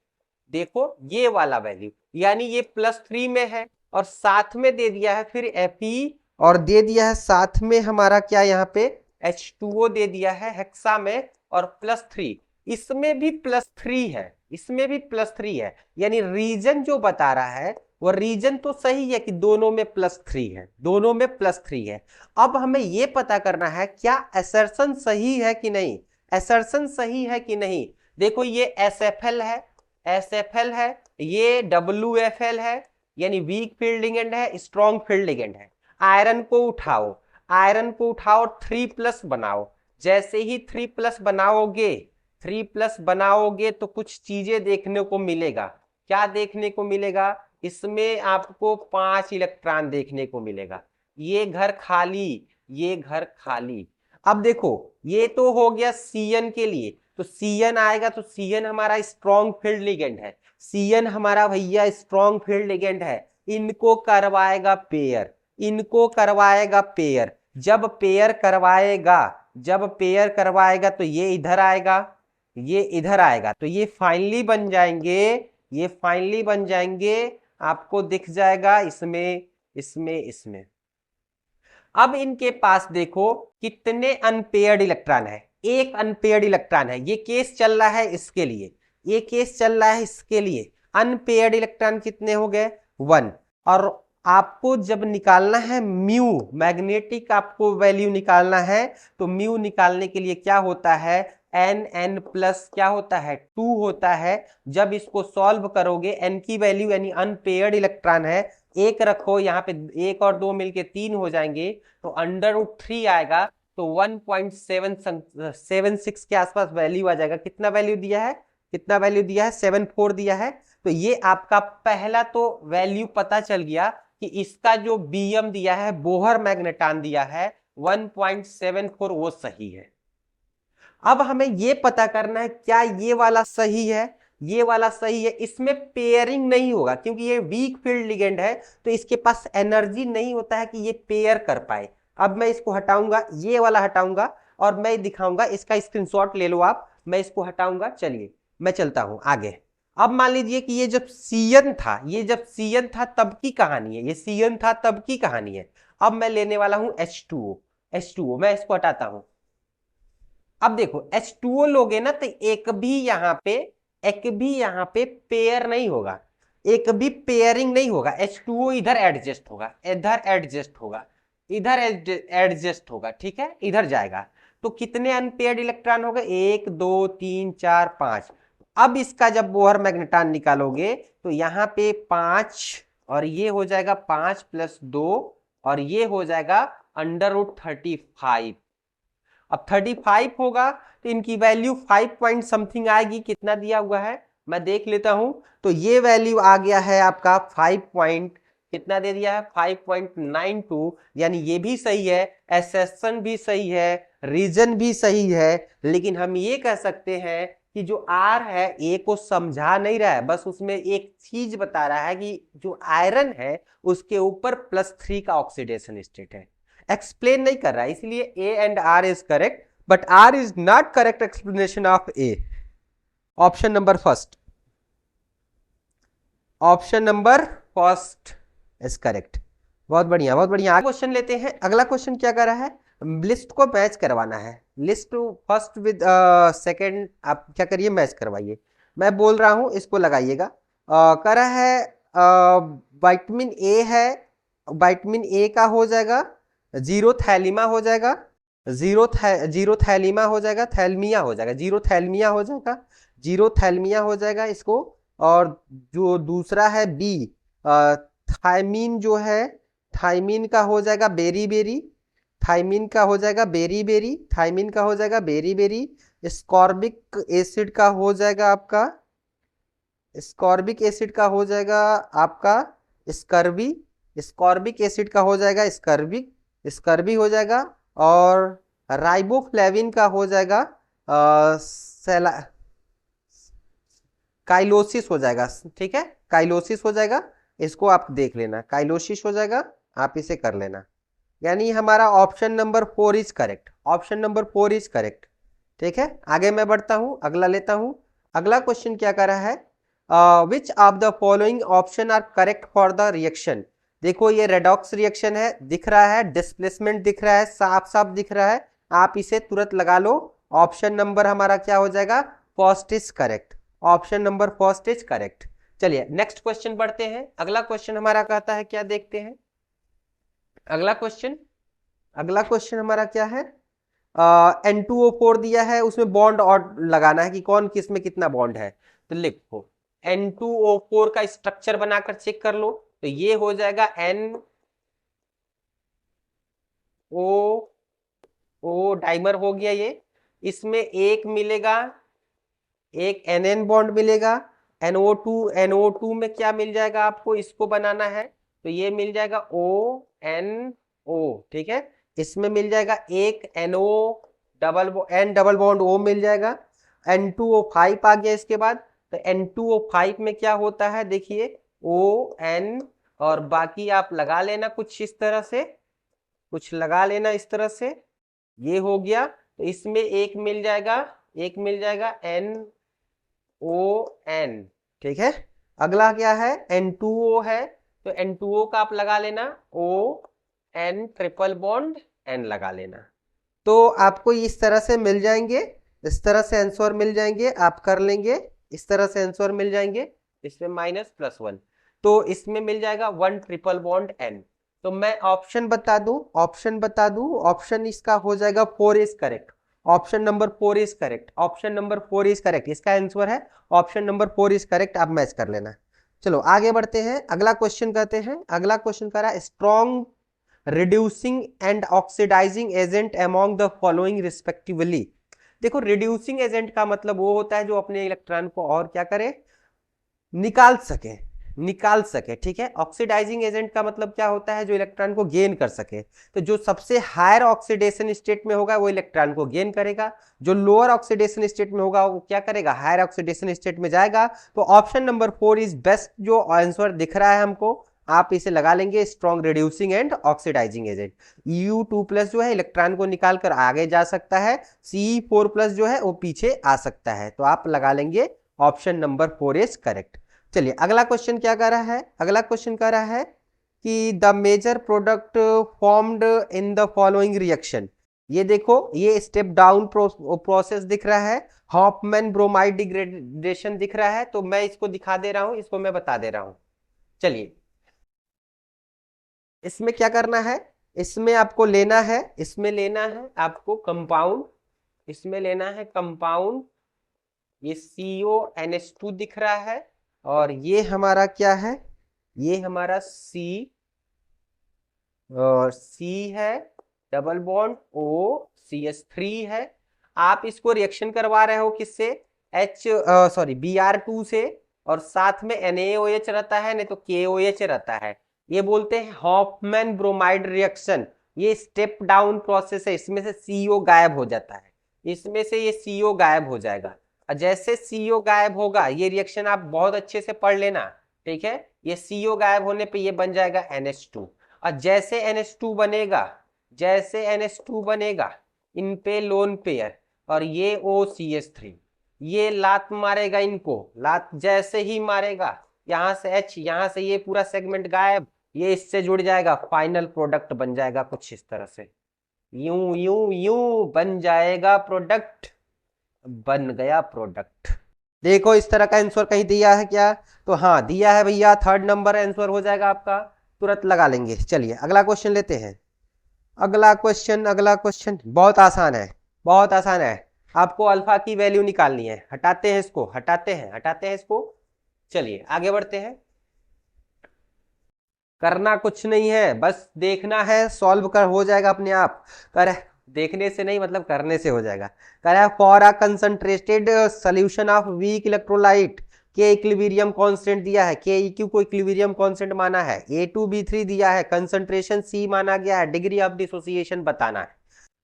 देखो ये वाला वैल्यू, यानी ये +3 में है, और साथ में दे दिया है फिर Fe, और दे दिया है साथ में हमारा क्या यहाँ पे H2O दे दिया है हेक्सा में, और +3, इसमें भी +3 है, इसमें भी +3 है, यानी रीजन जो बता रहा है वो रीजन तो सही है कि दोनों में +3 है, दोनों में +3 है। अब हमें ये पता करना है क्या असर्शन सही है कि नहीं, असर्शन सही है कि नहीं। देखो ये SFL है, SFL है, ये WFL है, यानी वीक फील्ड लिगेंड है, स्ट्रॉन्ग फील्ड लिगेंड है। आयरन को उठाओ, आयरन को उठाओ, 3+ बनाओ, जैसे ही 3+ बनाओगे, 3+ बनाओगे तो कुछ चीजें देखने को मिलेगा। क्या देखने को मिलेगा? इसमें आपको 5 इलेक्ट्रॉन देखने को मिलेगा, ये घर खाली, ये घर खाली। अब देखो ये तो हो गया Cn के लिए, तो Cn आएगा, तो Cn हमारा स्ट्रॉन्ग फील्ड लिगेंड है, Cn हमारा भैया स्ट्रॉन्ग फील्ड लिगेंड है, इनको करवाएगा पेयर, इनको करवाएगा पेयर। जब पेयर करवाएगा, जब पेयर करवाएगा तो ये इधर आएगा, ये इधर आएगा, तो ये फाइनली बन जाएंगे, ये फाइनली बन जाएंगे, आपको दिख जाएगा इसमें, इसमें, इसमें। अब इनके पास देखो कितने अनपेयर्ड इलेक्ट्रॉन है, एक अनपेयर्ड इलेक्ट्रॉन है, ये केस चल रहा है इसके लिए, ये केस चल रहा है इसके लिए। अनपेयर्ड इलेक्ट्रॉन कितने हो गए? 1। और आपको जब निकालना है म्यू, मैग्नेटिक आपको वैल्यू निकालना है, तो म्यू निकालने के लिए क्या होता है, n क्या होता है, 2 होता है। जब इसको सॉल्व करोगे, n की वैल्यू यानी अनपेयर्ड इलेक्ट्रॉन है, एक रखो यहाँ पे, 1 और 2 मिलके 3 हो जाएंगे, तो √3 आएगा, तो 1.76 के आसपास वैल्यू आ जाएगा। कितना वैल्यू दिया है, कितना वैल्यू दिया है? 74 दिया है। तो ये आपका पहला तो वैल्यू पता चल गया कि इसका जो Bm दिया है, बोहर मैग्नेटान दिया है 1.74, वो सही है। अब हमें ये पता करना है क्या ये वाला सही है, ये वाला सही है। इसमें पेयरिंग नहीं होगा क्योंकि ये वीक फील्ड लिगेंड है, तो इसके पास एनर्जी नहीं होता है कि ये पेयर कर पाए। अब मैं इसको हटाऊंगा, ये वाला हटाऊंगा, और मैं दिखाऊंगा, इसका स्क्रीनशॉट ले लो आप, मैं इसको हटाऊंगा। चलिए मैं चलता हूं आगे। अब मान लीजिए कि ये जब Cn था, ये जब Cn था तब की कहानी है, ये Cn था तब की कहानी है। अब मैं लेने वाला हूं H2O, मैं इसको हटाता हूं। अब देखो H2O लोगे ना, तो एक भी यहाँ पे पेयर नहीं होगा, एक भी पेयरिंग नहीं होगा। H2O इधर एडजस्ट होगा, इधर एडजस्ट होगा, इधर एडजस्ट होगा, ठीक है, इधर जाएगा। तो कितने अनपेयर्ड इलेक्ट्रॉन हो गए? 1 2 3 4 5। अब इसका जब बोहर मैग्नेटान निकालोगे तो यहाँ पे 5, और ये हो जाएगा 5 + 2, और ये हो जाएगा √35। अब 35 होगा तो इनकी वैल्यू 5 पॉइंट समथिंग आएगी। कितना दिया हुआ है मैं देख लेता हूं, तो ये वैल्यू आ गया है आपका 5 पॉइंट, कितना दे दिया है? 5.92, यानी ये भी सही है, असर्शन भी सही है, रीजन भी सही है। लेकिन हम ये कह सकते हैं कि जो आर है ए को समझा नहीं रहा है, बस उसमें एक चीज बता रहा है कि जो आयरन है उसके ऊपर +3 का ऑक्सीडेशन स्टेट है, एक्सप्लेन नहीं कर रहा है। इसलिए A and R is correct, but R is not correct explanation of A. Option number first, option number first is correct. बहुत बढ़िया, बहुत बढ़िया। क्वेश्चन लेते हैं। अगला क्वेश्चन क्या कर रहा है, लिस्ट को मैच करवाना है, लिस्ट फर्स्ट विद सेकंड, आप क्या करिए, मैच करवाइए। मैं बोल रहा हूं, इसको लगाइएगा। कर रहा है विटामिन ए है, विटामिन ए का हो जाएगा जीरो थैलीमा हो जाएगा, जीरो थैलीमा हो जाएगा, थैलमिया हो जाएगा, जीरो थैलमिया हो जाएगा, जीरोथैल्मिया हो जाएगा इसको। और जो दूसरा है बी, थायमीन जो है, थायमीन का हो जाएगा बेरी बेरी, थायमीन का हो जाएगा बेरी बेरी, थायमीन का हो जाएगा बेरी बेरी। स्कॉर्बिक एसिड का हो जाएगा आपका, स्कॉर्बिक एसिड का हो जाएगा आपका स्कर्वी, स्कॉर्बिक एसिड का हो जाएगा स्कर्बिक, स्कर्वी हो जाएगा। और राइबोफ्लेविन का हो जाएगा काइलोसिस हो जाएगा, ठीक है, काइलोसिस हो जाएगा। इसको आप देख लेना, काइलोसिस हो जाएगा, आप इसे कर लेना। यानी हमारा option number 4 is correct, option number 4 is correct. ठीक है, आगे मैं बढ़ता हूं, अगला लेता हूं। अगला क्वेश्चन क्या कर रहा है, which of the following option are correct for the reaction. देखो ये रेडॉक्स रिएक्शन है, दिख रहा है, डिस्प्लेसमेंट दिख रहा है, साफ साफ दिख रहा है, आप इसे तुरंत लगा लो। ऑप्शन नंबर हमारा क्या हो जाएगा, first is correct, option number first is correct. चलिए नेक्स्ट क्वेश्चन बढ़ते हैं। अगला क्वेश्चन हमारा कहता है, क्या देखते हैं अगला क्वेश्चन। अगला क्वेश्चन हमारा क्या है, N2O4 दिया है, उसमें बॉन्ड और लगाना है कि कौन किस में कितना बॉन्ड है। तो लिखो N2O4 का स्ट्रक्चर बनाकर चेक कर लो। तो ये हो जाएगा NO डाइमर हो गया ये, इसमें एक मिलेगा, एक NN बॉन्ड मिलेगा। NO2 में क्या मिल जाएगा आपको, इसको बनाना है तो ये मिल जाएगा ONO, ठीक है। इसमें मिल जाएगा एक NO डबल बॉन्ड O मिल जाएगा। N2O5 आ गया इसके बाद। तो N2O5 में क्या होता है देखिए, ON, और बाकी आप लगा लेना कुछ इस तरह से, कुछ लगा लेना इस तरह से, ये हो गया। तो इसमें एक मिल जाएगा, एक मिल जाएगा NON, ठीक है। अगला क्या है, N2O है, तो N2O का आप लगा लेना ON ट्रिपल बॉन्ड N लगा लेना। तो आपको इस तरह से मिल जाएंगे, इस तरह से आंसर मिल जाएंगे, आप कर लेंगे, इस तरह से आंसर मिल जाएंगे, इसमें -+1, तो इसमें मिल जाएगा 1 ट्रिपल बॉन्ड N। तो मैं ऑप्शन बता दूं, ऑप्शन बता दूं, ऑप्शन इसका हो जाएगा 4 is correct, option number 4 is correct, option number 4 is correct, इसका आंसर है ऑप्शन नंबर 4 इज करेक्ट। आप मैच कर लेना। चलो आगे बढ़ते हैं, अगला क्वेश्चन कहते हैं। अगला क्वेश्चन कह रहा है strong reducing and oxidising agent among the following respectively. देखो रिड्यूसिंग एजेंट का मतलब वो होता है जो अपने इलेक्ट्रॉन को और क्या करे, निकाल सके, निकाल सके, ठीक है। ऑक्सीडाइजिंग एजेंट का मतलब क्या होता है, जो इलेक्ट्रॉन को गेन कर सके। तो जो सबसे हायर ऑक्सीडेशन स्टेट में होगा वो इलेक्ट्रॉन को गेन करेगा, जो लोअर ऑक्सीडेशन स्टेट में होगा वो क्या करेगा, हायर ऑक्सीडेशन स्टेट में जाएगा। तो ऑप्शन नंबर 4 इज बेस्ट, जो आंसर दिख रहा है हमको, आप इसे लगा लेंगे, strong reducing and oxidising agent. U2+ जो है इलेक्ट्रॉन को निकाल कर आगे जा सकता है, Ce4+ जो है वो पीछे आ सकता है। तो आप लगा लेंगे ऑप्शन नंबर 4 इज करेक्ट। चलिए अगला क्वेश्चन क्या कर रहा है, अगला क्वेश्चन कह रहा है कि the major product formed in the following reaction. ये देखो ये स्टेप डाउन प्रोसेस दिख रहा है, हॉफमैन ब्रोमाइड डिग्रेडेशन दिख रहा है। तो मैं इसको दिखा दे रहा हूं, इसको मैं बता दे रहा हूं। चलिए इसमें क्या करना है, इसमें आपको लेना है, इसमें लेना है आपको कंपाउंड, इसमें लेना है कंपाउंड, ये CONH2 दिख रहा है, और ये हमारा क्या है, ये हमारा C, और C है, डबल बॉन्ड OCH3 है। आप इसको रिएक्शन करवा रहे हो किससे, Br2 से, और साथ में NaOH रहता है, नहीं तो KOH रहता है। ये बोलते हैं हॉफमैन ब्रोमाइड रिएक्शन। ये स्टेप डाउन प्रोसेस है, इसमें से CO गायब हो जाता है, इसमें से ये CO गायब हो जाएगा। जैसे CO गायब होगा, ये रिएक्शन आप बहुत अच्छे से पढ़ लेना, ठीक है। ये CO गायब होने पे ये बन जाएगा NH2, और जैसे NH2 बनेगा, जैसे NH2 बनेगा, इन पे लोन पेयर, और ये OCH3, ये लात मारेगा इनको, लात जैसे ही मारेगा, यहां से H, यहां से ये पूरा सेगमेंट गायब, ये इससे जुड़ जाएगा, फाइनल प्रोडक्ट बन जाएगा कुछ इस तरह से, यूं यूं यूं बन जाएगा प्रोडक्ट, बन गया प्रोडक्ट। देखो इस तरह का आंसर कहीं दिया है क्या, तो हाँ दिया है भैया, 3rd नंबर आंसर हो जाएगा आपका, तुरंत लगा लेंगे। चलिए अगला क्वेश्चन लेते हैं। अगला क्वेश्चन, अगला क्वेश्चन बहुत आसान है, बहुत आसान है। आपको अल्फा की वैल्यू निकालनी है। हटाते हैं इसको, हटाते हैं इसको। चलिए आगे बढ़ते हैं। करना कुछ नहीं है, बस देखना है, सॉल्व कर हो जाएगा अपने आप। कर देखने से नहीं, मतलब करने से हो जाएगा। कह रहा है for a concentrated solution of weak electrolyte के इक्विलिब्रियम कांस्टेंट दिया है, के क्यू को इक्विलिब्रियम कांस्टेंट माना है, A2B3 दिया है, कंसंट्रेशन C माना गया है, डिग्री ऑफ डिसोसिएशन बताना है।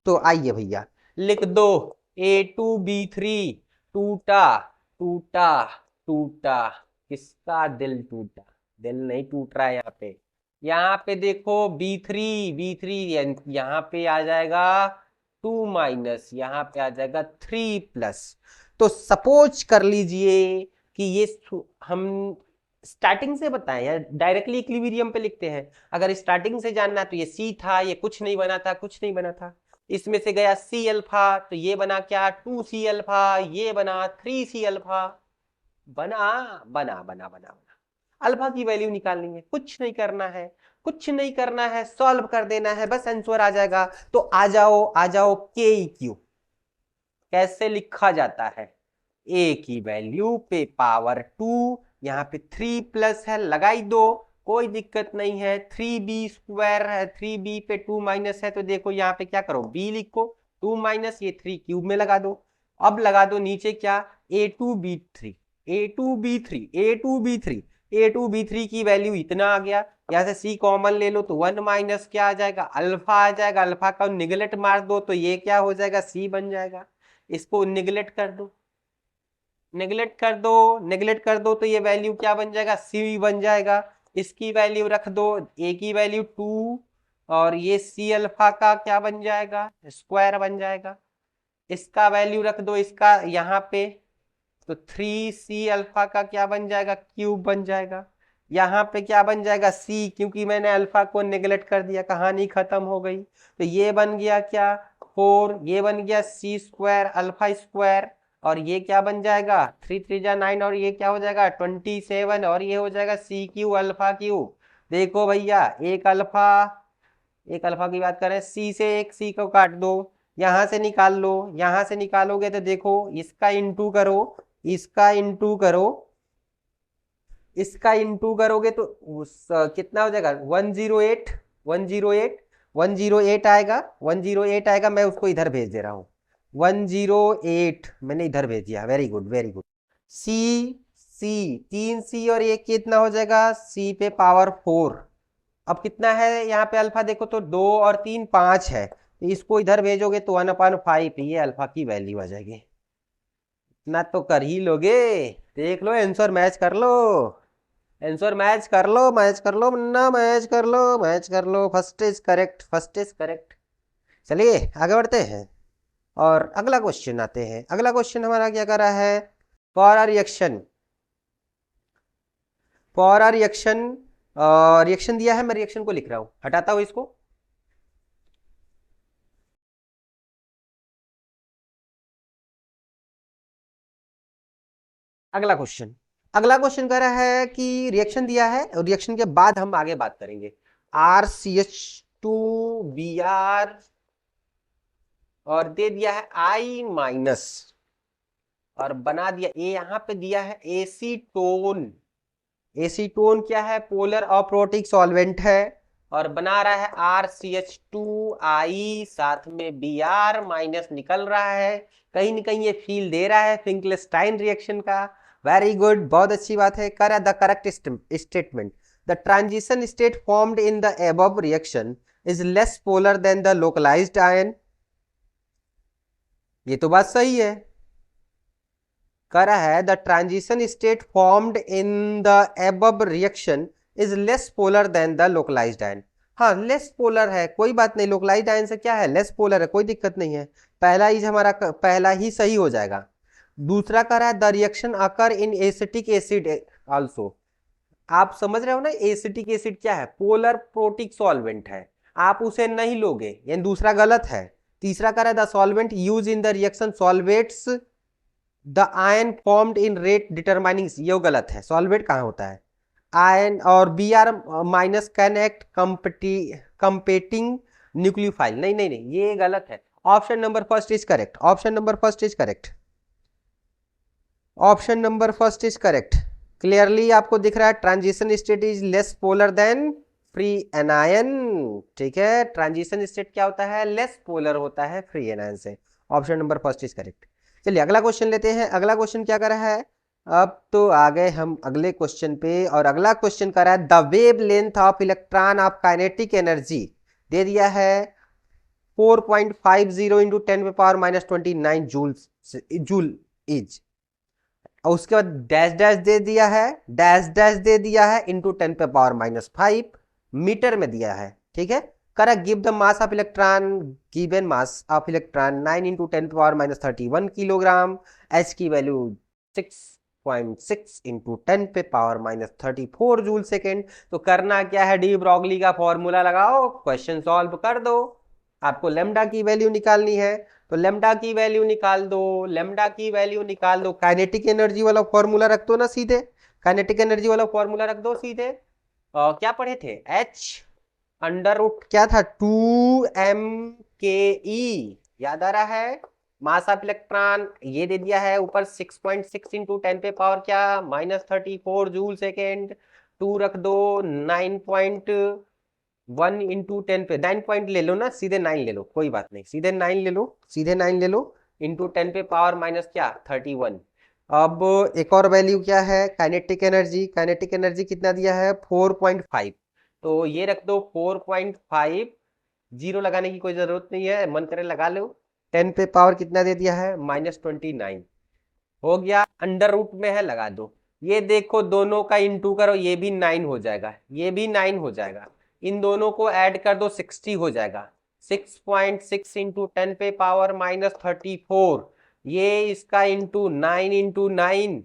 तो आइए भैया लिख दो A2B3 टूटा टूटा टूटा। किसका दिल टूटा? दिल नहीं टूट रहा है यहाँ पे देखो B3 यहाँ पे आ जाएगा 2 माइनस, यहाँ पे आ जाएगा 3 प्लस। तो सपोज कर लीजिए कि ये हम स्टार्टिंग से बताएं या डायरेक्टली इक्विलिब्रियम पे लिखते हैं। अगर स्टार्टिंग से जानना तो ये C था, ये कुछ नहीं बना था, कुछ नहीं बना था। इसमें से गया C अल्फा, तो ये बना क्या 2C अल्फा, ये बना 3C अल्फा। बना बना बना बना बना अल्फा की वैल्यू निकालनी है, कुछ नहीं करना है, कुछ नहीं करना है, सॉल्व कर देना है, बस आंसर आ जाएगा। तो आ जाओ आ जाओ, के क्यू कैसे लिखा जाता है? ए की वैल्यू पे पावर 2, यहाँ पे 3 प्लस है, लगाई दो, कोई दिक्कत नहीं है। 3b स्क्वायर है, 3b पे 2 माइनस है, तो देखो यहाँ पे क्या करो, b लिखो, 2 माइनस ये 3 क्यूब में लगा दो। अब लगा दो नीचे क्या, A2B3 A2B3 A2B3 A2B3 की वैल्यू इतना आ गया। यहाँ से C कॉमन ले लो तो 1 माइनस क्या आ जाएगा, अल्फा आ जाएगा। अल्फा का निगलेक्ट मार दो तो ये क्या हो जाएगा, C बन जाएगा। इसको निगलेक्ट कर दो, नेगलेक्ट कर दो, नेगलेक्ट कर दो तो ये वैल्यू क्या बन जाएगा, C बन जाएगा। इसकी वैल्यू रख दो, A की वैल्यू 2 और ये C अल्फा का क्या बन जाएगा, स्क्वायर बन जाएगा। इसका वैल्यू रख दो, इसका यहाँ पे, तो 3C अल्फा का क्या बन जाएगा, क्यूब बन जाएगा। यहाँ पे क्या बन जाएगा, C, क्योंकि मैंने अल्फा को नेगलेक्ट कर दिया, कहानी खत्म हो गई। तो ये बन गया क्या 4, ये बन गया C स्क्वायर अल्फा स्क्वायर, और ये क्या बन जाएगा 3 3 जा 9, और ये क्या हो जाएगा 27, और ये हो जाएगा C क्यू अल्फा क्यू। देखो भैया एक अल्फा की बात करें, C से एक C को काट दो, यहां से निकाल लो, यहां से निकालोगे तो देखो इसका इंटू करो, इसका इंटू करो, इसका इंटू करोगे तो कितना हो जाएगा 108 108 108 आएगा, 108 आएगा। मैं उसको इधर भेज दे रहा हूं, 108 मैंने इधर भेज दिया। Very good very good. C C 3C और ये कितना हो जाएगा, C पे पावर 4। अब कितना है यहाँ पे अल्फा, देखो तो 2 और 3 5 है, तो इसको इधर भेजोगे तो 1/5, ये अल्फा की वैल्यू आ जाएगी। इतना तो कर ही लोगे, देख लो आंसर मैच कर लो, आंसर मैच कर लो, मैच कर लो मुन्ना, मैच कर लो, मैच कर लो। First is correct, first is correct. चलिए आगे बढ़ते हैं और अगला क्वेश्चन आते हैं। अगला क्वेश्चन हमारा क्या कर रहा है, for a reaction, for a reaction, reaction दिया है, मैं रिएक्शन को लिख रहा हूं, हटाता हूं इसको। अगला क्वेश्चन, अगला क्वेश्चन कह रहा है कि रिएक्शन दिया है और रिएक्शन के बाद हम आगे बात करेंगे। RCH2Br और दे दिया है I माइनस, और बना दिया ए, यहां पे दिया है एसीटोन। एसीटोन क्या है, पोलर अप्रोटिक सॉल्वेंट है, और बना रहा है RCH2I, साथ में Br माइनस निकल रहा है। कहीं ना कहीं ये फील दे रहा है फिंकलस्टाइन रिएक्शन का। वेरी गुड, बहुत अच्छी बात है। कर the correct statement, the transition state formed in the above reaction is less polar than the localised ion. ये तो बात सही है। कह रहा है the transition state formed in the above reaction is less polar than the localised ion. हाँ लेस पोलर है, कोई बात नहीं, लोकलाइज्ड आयन से क्या है, लेस पोलर है, कोई दिक्कत नहीं है। पहला ही हमारा पहला ही सही हो जाएगा। दूसरा कह रहा है the reaction occur in acetic acid also. आप समझ रहे हो ना, एसिटिक एसिड क्या है, पोलर प्रोटिक सॉल्वेंट है, आप उसे नहीं लोगे, यानी दूसरा गलत है। तीसरा कह रहा है the solvent use in the reaction solvates the ion formed in rate determining, ये गलत है, सॉल्वेट कहाँ होता है आयन। और Br minus can act competing nucleophile, नहीं नहीं नहीं, ये गलत है। Option number first is correct, option number first is correct, option number first is correct. Clearly आपको दिख रहा है transition state is less polar than free anion. ठीक है, ट्रांजिशन स्टेट क्या होता है, लेस पोलर होता है फ्री एनायन से। Option number first is correct. चलिए अगला क्वेश्चन लेते हैं। अगला क्वेश्चन क्या कर रहा है, अब तो आ गए हम अगले क्वेश्चन पे, और अगला क्वेश्चन कर रहा है the wavelength of electron of kinetic energy दे दिया है 4.50 इंटू 10⁻⁻29 जूल इज, और उसके बाद डैश डैश दे दिया है, डैश डैश दे दिया है इंटू 10⁻⁵ मीटर में दिया है। ठीक है, correct, give the mass of electron, given mass of electron 9 into 10⁻31 kilogram, H की वैल्यू 6.6 इंटू 10⁻34 जूल सेकेंड। तो करना क्या है, डी ब्रॉगली का फॉर्मूला लगाओ, क्वेश्चन सॉल्व कर दो। आपको लेमडा की वैल्यू निकालनी है, तो लेमडा की वैल्यू निकाल दो, लेमडा की वैल्यू निकाल दो। काइनेटिक एनर्जी वाला फॉर्मूला रख दो ना सीधे, काइनेटिक एनर्जी वाला फॉर्मूला रख दो सीधे। क्या पढ़े थे, एच अंडर रूट क्या था 2m/ke, याद आ रहा है। मास ऑफ इलेक्ट्रॉन ये दे दिया है ऊपर 6.6 इंटू 10 पे पावर क्या -34 जूल सेकेंड, 2 रख दो, 9.1 इंटू 10 पे 9 पॉइंट ले लो ना, सीधे 9 ले लो, कोई बात नहीं, सीधे 9 ले लो, सीधे 9 ले लो, इंटू 10 पे पावर माइनस क्या 31। अब एक और वैल्यू क्या है, काइनेटिक एनर्जी, काइनेटिक एनर्जी कितना दिया है 4.5, तो ये रख दो 4.5, जीरो लगाने की कोई जरूरत नहीं है, मन करे लगा लो। 10 पे पावर कितना दे दिया है -29, हो गया, अंडर रूट में है लगा दो। ये देखो दोनों का इंटू करो, ये भी 9 हो जाएगा, ये भी 9 हो जाएगा, इन दोनों को ऐड कर दो 60 हो जाएगा। 6.6 इंटू 10 पे पावर -34, ये इसका इंटू 9 इंटू 9,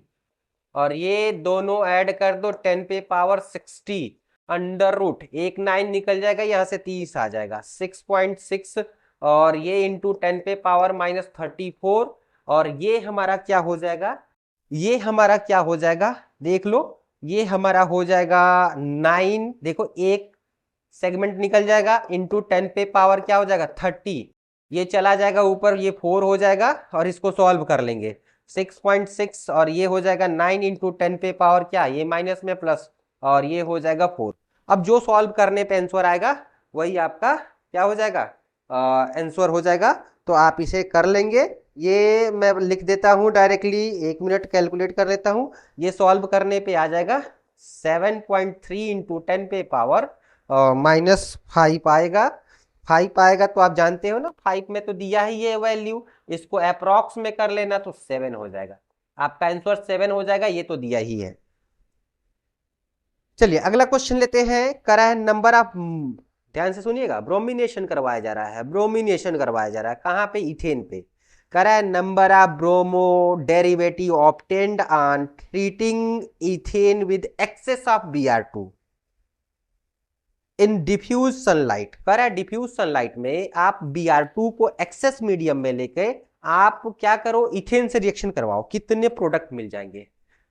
और ये दोनों ऐड कर दो 10 पे पावर 60, अंडर रूट एक 9 निकल जाएगा, यहां से 30 आ जाएगा, 6.6 और ये इंटू 10 पे पावर -34, और ये हमारा क्या हो जाएगा, ये हमारा क्या हो जाएगा देख लो, ये हमारा हो जाएगा 9, देखो एक सेगमेंट निकल जाएगा, इंटू 10 पे पावर क्या हो जाएगा 30, ये चला जाएगा ऊपर, ये 4 हो जाएगा, और इसको सॉल्व कर लेंगे 6.6, और ये हो जाएगा 9 इंटू 10 पे पावर क्या, ये माइनस में प्लस, और ये हो जाएगा 4। अब जो सॉल्व करने पे आंसर आएगा वही आपका क्या हो जाएगा, आंसर हो जाएगा। तो आप इसे कर लेंगे, ये मैं लिख देता हूं डायरेक्टली, 1 मिनट कैलकुलेट कर लेता हूं। ये सॉल्व करने पे आ जाएगा 7.3 इंटू 10 पे पावर -5 आएगा, 5 आएगा, तो आप जानते हो ना 5 में तो दिया ही ये वैल्यू, इसको अप्रॉक्स में कर लेना तो 7 हो जाएगा, आपका आंसर 7 हो जाएगा, ये तो दिया ही है। चलिए अगला क्वेश्चन लेते हैं, करा है नंबर ऑफ, ध्यान से सुनिएगा, ब्रोमिनेशन करवाया जा रहा है, ब्रोमिनेशन करवाया जा रहा है, कहां पे, इथेन पे। करा है number of bromo derivative obtained on treating ethane with excess of Br2 in diffuse sunlight. कह रहा है डिफ्यूज सनलाइट में आप Br2 को एक्सेस मीडियम में लेके आप क्या करो, इथेन से रिएक्शन करवाओ, कितने प्रोडक्ट मिल जाएंगे,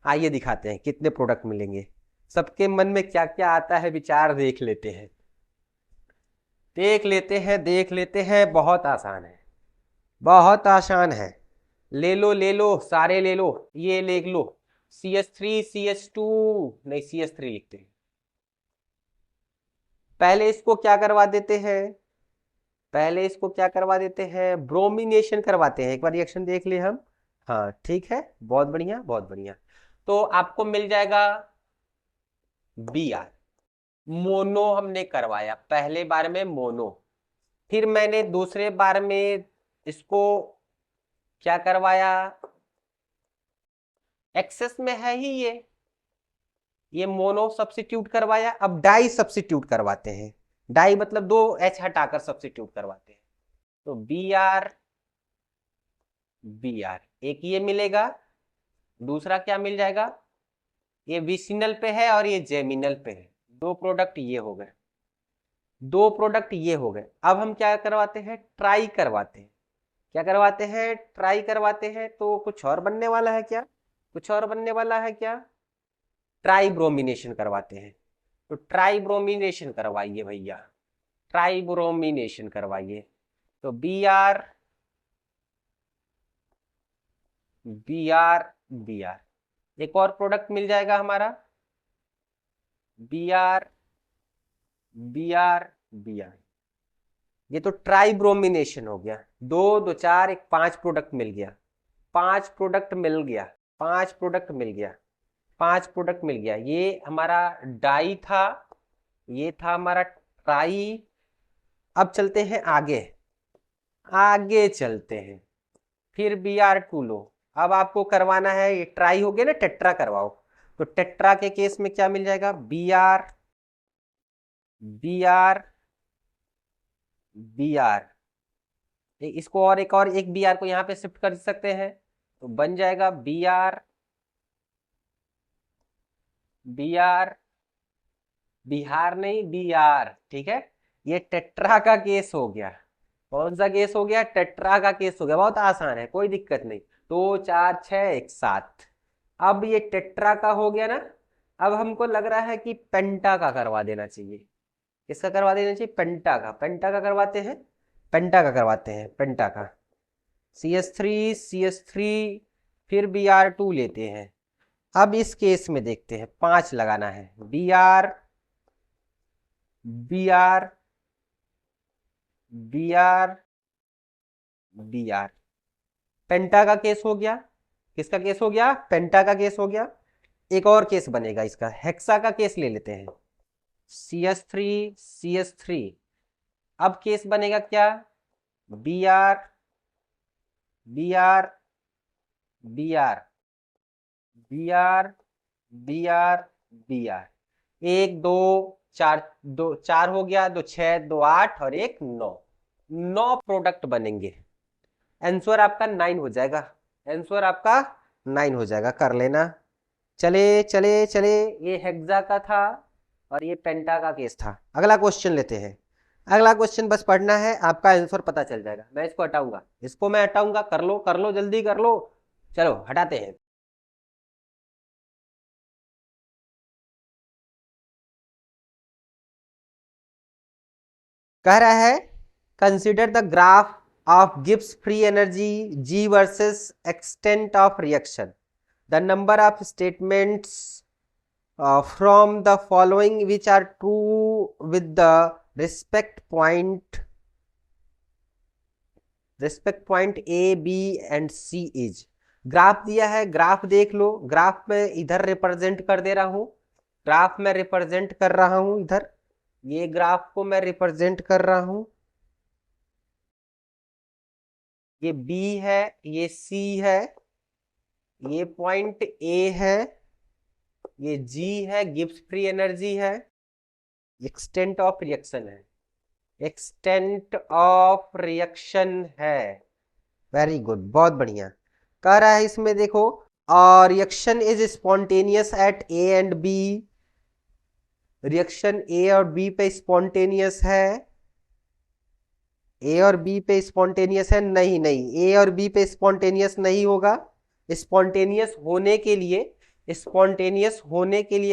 आइए दिखाते हैं कितने प्रोडक्ट मिलेंगे। सबके मन में क्या क्या आता है विचार देख लेते हैं, देख लेते हैं, देख लेते हैं, बहुत आसान है, बहुत आसान है, ले लो ले लो, सारे ले लो, ये ले लो, CH3 CH2 नहीं CH3 लिखते हैं, पहले इसको क्या करवा देते हैं, पहले इसको क्या करवा देते हैं, ब्रोमिनेशन करवाते हैं, एक बार रिएक्शन देख ले हम। हाँ ठीक है, बहुत बढ़िया बहुत बढ़िया, तो आपको मिल जाएगा Br, मोनो हमने करवाया पहले बार में मोनो, फिर मैंने दूसरे बार में इसको क्या करवाया, एक्सेस में है ही ये मोनो सब्स्टिट्यूट करवाया, अब डाई सब्स्टिट्यूट करवाते हैं, डाई मतलब 2 H हटाकर सब्स्टिट्यूट करवाते हैं, तो Br Br एक ये मिलेगा, दूसरा क्या मिल जाएगा, ये विसिनल पे है और ये जेमिनल पे है, 2 प्रोडक्ट ये हो गए, 2 प्रोडक्ट ये हो गए। अब हम क्या करवाते हैं, ट्राई करवाते हैं, क्या करवाते हैं, ट्राई करवाते हैं, तो कुछ और बनने वाला है क्या, कुछ और बनने वाला है क्या, ट्राई ब्रोमिनेशन करवाते हैं, तो ट्राई ब्रोमिनेशन करवाइए भैया, ट्राई ब्रोमिनेशन करवाइए, तो Br Br एक और प्रोडक्ट मिल जाएगा हमारा Br ये तो ट्राइब्रोमिनेशन हो गया। 2 2 4 एक 5 प्रोडक्ट मिल गया, 5 प्रोडक्ट मिल गया, 5 प्रोडक्ट मिल गया, 5 प्रोडक्ट मिल गया। ये हमारा डाई था, ये था हमारा ट्राई। अब चलते हैं आगे, आगे चलते हैं। फिर Br2 लो। अब आपको करवाना है, ये ट्राई हो गया ना, टेट्रा करवाओ। तो टेट्रा के केस में क्या मिल जाएगा? Br इसको और एक Br को यहाँ पे शिफ्ट कर सकते हैं, तो बन जाएगा Br बिहार नहीं, Br। ठीक है, ये टेट्रा का केस हो गया। कौन सा केस हो गया? टेट्रा का केस हो गया। बहुत आसान है, कोई दिक्कत नहीं। 2 4 6 1 7। अब ये टेट्रा का हो गया ना, अब हमको लग रहा है कि पेंटा का करवा देना चाहिए। किसका करवा देना चाहिए? पेंटा का। पेंटा का करवाते हैं, पेंटा का करवाते हैं, पेंटा का। CH3 फिर Br2 लेते हैं। अब इस केस में देखते हैं, 5 लगाना है। Br पेंटा का केस हो गया। किसका केस हो गया? पेंटा का केस हो गया। एक और केस बनेगा इसका, हेक्सा का केस ले लेते हैं। CH3 अब केस बनेगा क्या? Br 1 2 4 2 4 हो गया, 2 6 2 8 और 1 9। 9 प्रोडक्ट बनेंगे। आंसर आपका 9 हो जाएगा, आंसर आपका 9 हो जाएगा। कर लेना। चले चले चले, ये हेक्सा का था और ये पेंटा का केस था। अगला क्वेश्चन लेते हैं। अगला क्वेश्चन बस पढ़ना है, आपका आंसर पता चल जाएगा। मैं इसको हटाऊंगा, इसको मैं हटाऊंगा। कर लो जल्दी कर लो। चलो हटाते हैं। कह रहा है consider the graph of Gibbs free energy G versus extent of reaction. The number of statements from the following which are true with the respect point A, B and C is। Graph दिया है, ग्राफ देख लो। ग्राफ में इधर रिप्रेजेंट कर दे रहा हूं, ग्राफ में रिप्रेजेंट कर रहा हूं इधर, ये ग्राफ को मैं रिप्रेजेंट कर रहा हूं। ये B है, ये C है, ये पॉइंट A है, ये G है, गिब्स फ्री एनर्जी है, एक्सटेंट ऑफ रिएक्शन है, एक्सटेंट ऑफ रिएक्शन है। वेरी गुड, बहुत बढ़िया। कह रहा है इसमें देखो, reaction is spontaneous at A and B। Reaction A और B पे स्पॉन्टेनियस है, A और B पे स्पॉन्टेनियस है? नहीं नहीं, A और B पे स्पॉन्टेनियस नहीं होगा। स्पॉन्टेनियस होने के लिए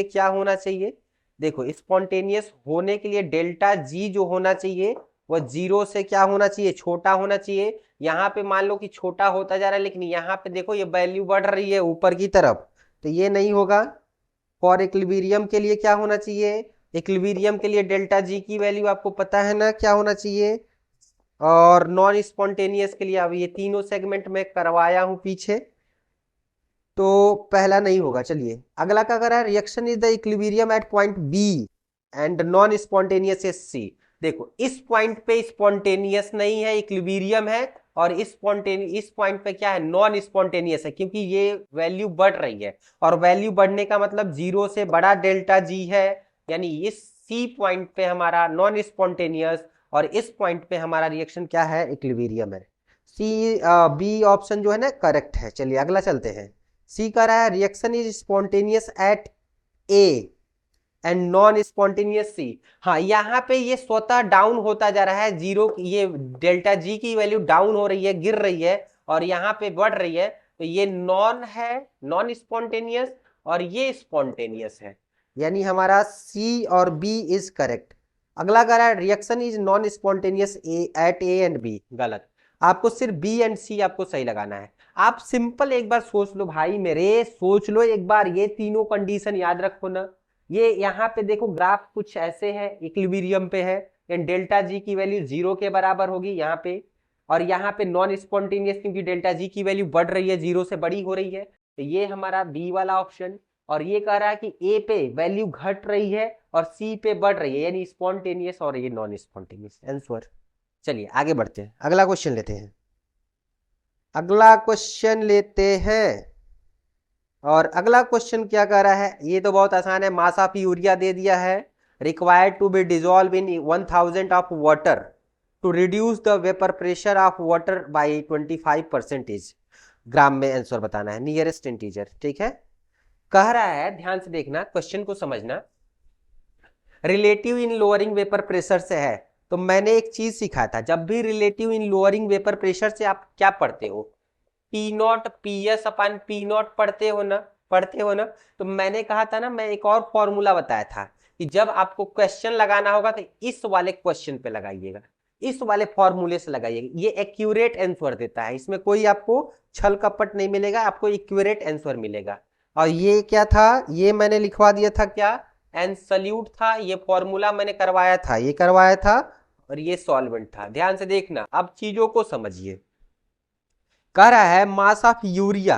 क्या होना चाहिए? देखो, स्पॉन्टेनियस होने के लिए डेल्टा G जो होना चाहिए वह 0 से क्या होना चाहिए? छोटा होना चाहिए। यहाँ पे मान लो कि छोटा होता जा रहा है, लेकिन यहाँ पे देखो ये वैल्यू बढ़ रही है ऊपर की तरफ, तो ये नहीं होगा। फॉर इक्विलिब्रियम के लिए क्या होना चाहिए? इक्विलिब्रियम के लिए डेल्टा G की वैल्यू आपको पता है ना क्या होना चाहिए। और नॉन स्पॉन्टेनियस के लिए अब ये तीनों सेगमेंट में करवाया हूं पीछे, तो पहला नहीं होगा। चलिए अगला क्या कर रहा है? Reaction is the equilibrium at point B and non spontaneous is C. देखो, इस पॉइंट पे स्पॉन्टेनियस नहीं है, इक्विलिब्रियम है, और इस पॉइंट पे क्या है? नॉन स्पॉन्टेनियस है, क्योंकि ये वैल्यू बढ़ रही है, और वैल्यू बढ़ने का मतलब 0 से बड़ा डेल्टा G है। यानी इस सी पॉइंट पे हमारा नॉन स्पॉन्टेनियस, और इस पॉइंट पे हमारा रिएक्शन क्या है? इक्विलिब्रियम है। बी ऑप्शन जो है ना करेक्ट है। चलिए अगला चलते हैं। सी का रहा है reaction is spontaneous at A and non spontaneous C. हाँ, यहाँ पे ये स्वतः डाउन होता जा रहा है, 0, ये डेल्टा G की वैल्यू डाउन हो रही है, गिर रही है, और यहाँ पे बढ़ रही है। तो ये नॉन है, नॉन स्पॉन्टेनियस, और ये स्पॉन्टेनियस है। यानी हमारा सी और बी इज करेक्ट। अगला कह रहा है reaction is non spontaneous at A and B. गलत, आपको सिर्फ बी एंड सी आपको सही लगाना है। आप सिंपल एक बार सोच लो भाई मेरे, सोच लो एक बार, ये तीनों कंडीशन याद रखो ना। ये यहाँ पे देखो ग्राफ कुछ ऐसे है, इक्विलिब्रियम पे है, डेल्टा जी की वैल्यू 0 के बराबर होगी यहाँ पे, और यहाँ पे नॉन स्पॉन्टेनियस क्योंकि डेल्टा जी की वैल्यू बढ़ रही है, 0 से बड़ी हो रही है, तो ये हमारा बी वाला ऑप्शन। और ये कह रहा है कि ए पे वैल्यू घट रही है और सी पे बढ़ रही है, यानी स्पॉन्टेनियस और ये नॉन स्पॉन्टेनियस आंसर। चलिए आगे बढ़ते हैं, अगला क्वेश्चन लेते हैं। अगला क्वेश्चन लेते हैं, और अगला क्वेश्चन क्या कह रहा है, ये तो बहुत आसान है। मास ऑफ यूरिया दे दिया है, required to be dissolve in 1000 of water to reduce the vapour pressure of water by 25%। Gram में आंसर बताना है, नियरेस्ट इंटीजर। ठीक है, कह रहा है, ध्यान से देखना, क्वेश्चन को समझना। रिलेटिव इन लोअरिंग वेपर प्रेशर से है, तो मैंने एक चीज सीखा था, जब भी रिलेटिव इन लोअरिंग वेपर प्रेशर से आप क्या पढ़ते हो, P not P S upon P not पढ़ते हो ना, पढ़ते हो ना। तो मैंने कहा था ना, मैं एक और फॉर्मूला बताया था कि जब आपको क्वेश्चन लगाना होगा तो इस वाले क्वेश्चन पे लगाइएगा, इस वाले फॉर्मूले से लगाइएगा, ये एक्यूरेट आंसर देता है, इसमें कोई आपको छल कपट नहीं मिलेगा, आपको एक्यूरेट आंसर मिलेगा। और ये क्या था, ये मैंने लिखवा दिया था क्या, एब्सोल्यूट था, ये फॉर्मूला मैंने करवाया था, ये करवाया था, और ये सॉल्वेंट था। ध्यान से देखना, अब चीजों को समझिए। कह रहा है mass of urea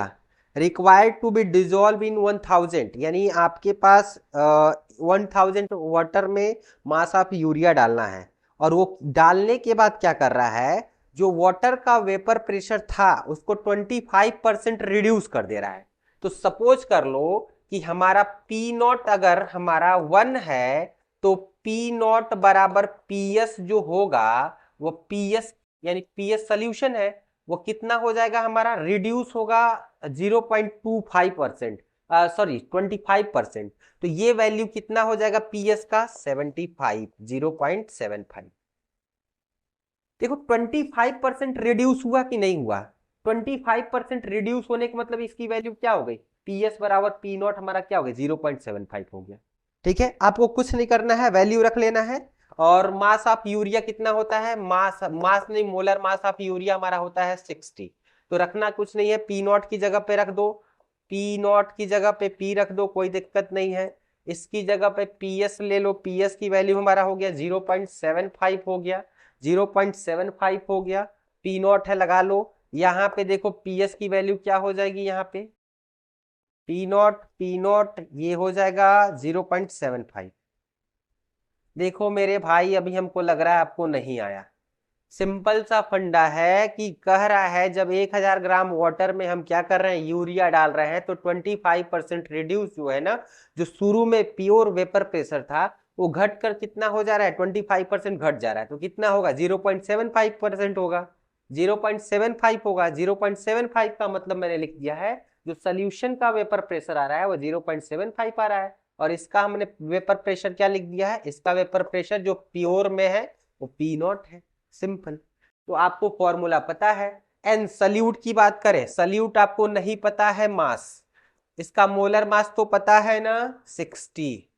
required to be dissolve in 1000, यानी आपके पास 1000 वाटर में मास ऑफ यूरिया डालना है, और वो डालने के बाद क्या कर रहा है, जो वाटर का वेपर प्रेशर था उसको 25% रिड्यूस कर दे रहा है। तो सपोज कर लो कि हमारा पी नॉट अगर हमारा 1 है, तो पी नॉट बराबर पी एस जो होगा, वो पी एस यानी पी एस सोल्यूशन है, वो कितना हो जाएगा हमारा, रिड्यूस होगा 0.25%, सॉरी 25%। तो ये वैल्यू कितना हो जाएगा पीएस का, 75, 0.75। देखो 25% रिड्यूस हुआ कि नहीं हुआ, 25% रिड्यूस होने का मतलब इसकी वैल्यू क्या हो गई, पीएस बराबर पी नॉट हमारा क्या हो गया, 0.75 हो गया। ठीक है, आपको कुछ नहीं करना है, वैल्यू रख लेना है। और मास ऑफ यूरिया कितना होता है, मास नहीं, मोलर मास ऑफ यूरिया हमारा होता है 60। तो रखना कुछ नहीं है, पी नॉट की जगह पे रख दो, पी नॉट की जगह पे पी रख दो, कोई दिक्कत नहीं है। इसकी जगह पे पीएस ले लो, पीएस की वैल्यू हमारा हो गया 0.75 हो गया, 0.75 हो गया। पी नॉट है लगा लो, यहाँ पे देखो पीएस की वैल्यू क्या हो जाएगी, यहाँ पे पी नॉट ये हो जाएगा 0.75। देखो मेरे भाई, अभी हमको लग रहा है आपको नहीं आया। सिंपल सा फंडा है कि कह रहा है जब 1000 ग्राम वाटर में हम क्या कर रहे हैं, यूरिया डाल रहे हैं, तो 25% रिड्यूस जो है ना, जो शुरू में प्योर वेपर प्रेशर था वो घट कर कितना हो जा रहा है, 25% घट जा रहा है, तो कितना होगा, 0.75% होगा, 0.75 होगा। 0.75 का मतलब मैंने लिख दिया है, जो सोल्यूशन का वेपर प्रेशर आ रहा है वो 0.75 आ रहा है, और इसका हमने वेपर प्रेशर क्या लिख दिया है, इसका वेपर प्रेशर जो प्योर में है वो पी नॉट है। सिंपल। तो आपको फॉर्मूला पता है। एंड सल्यूट की बात करें, सल्यूट आपको नहीं पता है मास, इसका मोलर मास तो पता है ना 60,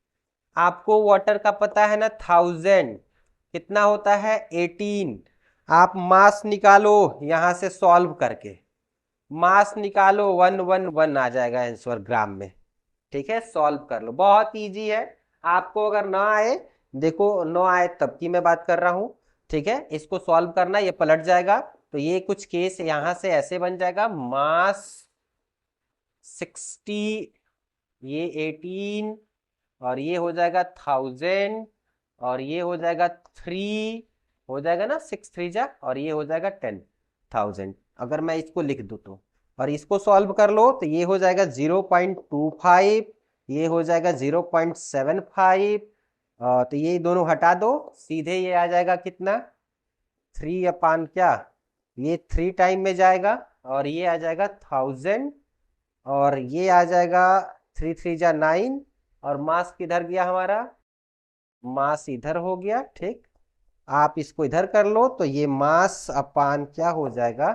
आपको वाटर का पता है ना 1000, कितना होता है 18। आप मास निकालो यहां से सॉल्व करके, मास निकालो 111 आ जाएगा आंसर ग्राम में। ठीक है, सॉल्व कर लो, बहुत इजी है। आपको अगर ना आए, देखो ना आए तब की मैं बात कर रहा हूं। ठीक है, इसको सॉल्व करना, ये पलट जाएगा, तो ये कुछ केस यहां से ऐसे बन जाएगा, मास 60, ये 18, और ये हो जाएगा 1000, और ये हो जाएगा 3, हो जाएगा ना 6 3 जा, और ये हो जाएगा 10,000। अगर मैं इसको लिख दूं तो, और इसको सॉल्व कर लो तो ये हो जाएगा 0.25, ये हो जाएगा 0.75, तो ये दोनों हटा दो, सीधे ये आ जाएगा कितना, 3 अपान क्या, ये 3 टाइम में जाएगा, और ये आ जाएगा 1000, और ये आ जाएगा 3 3 जा 9, और मास किधर गया हमारा, मास इधर हो गया। ठीक, आप इसको इधर कर लो तो ये मास अपान क्या हो जाएगा,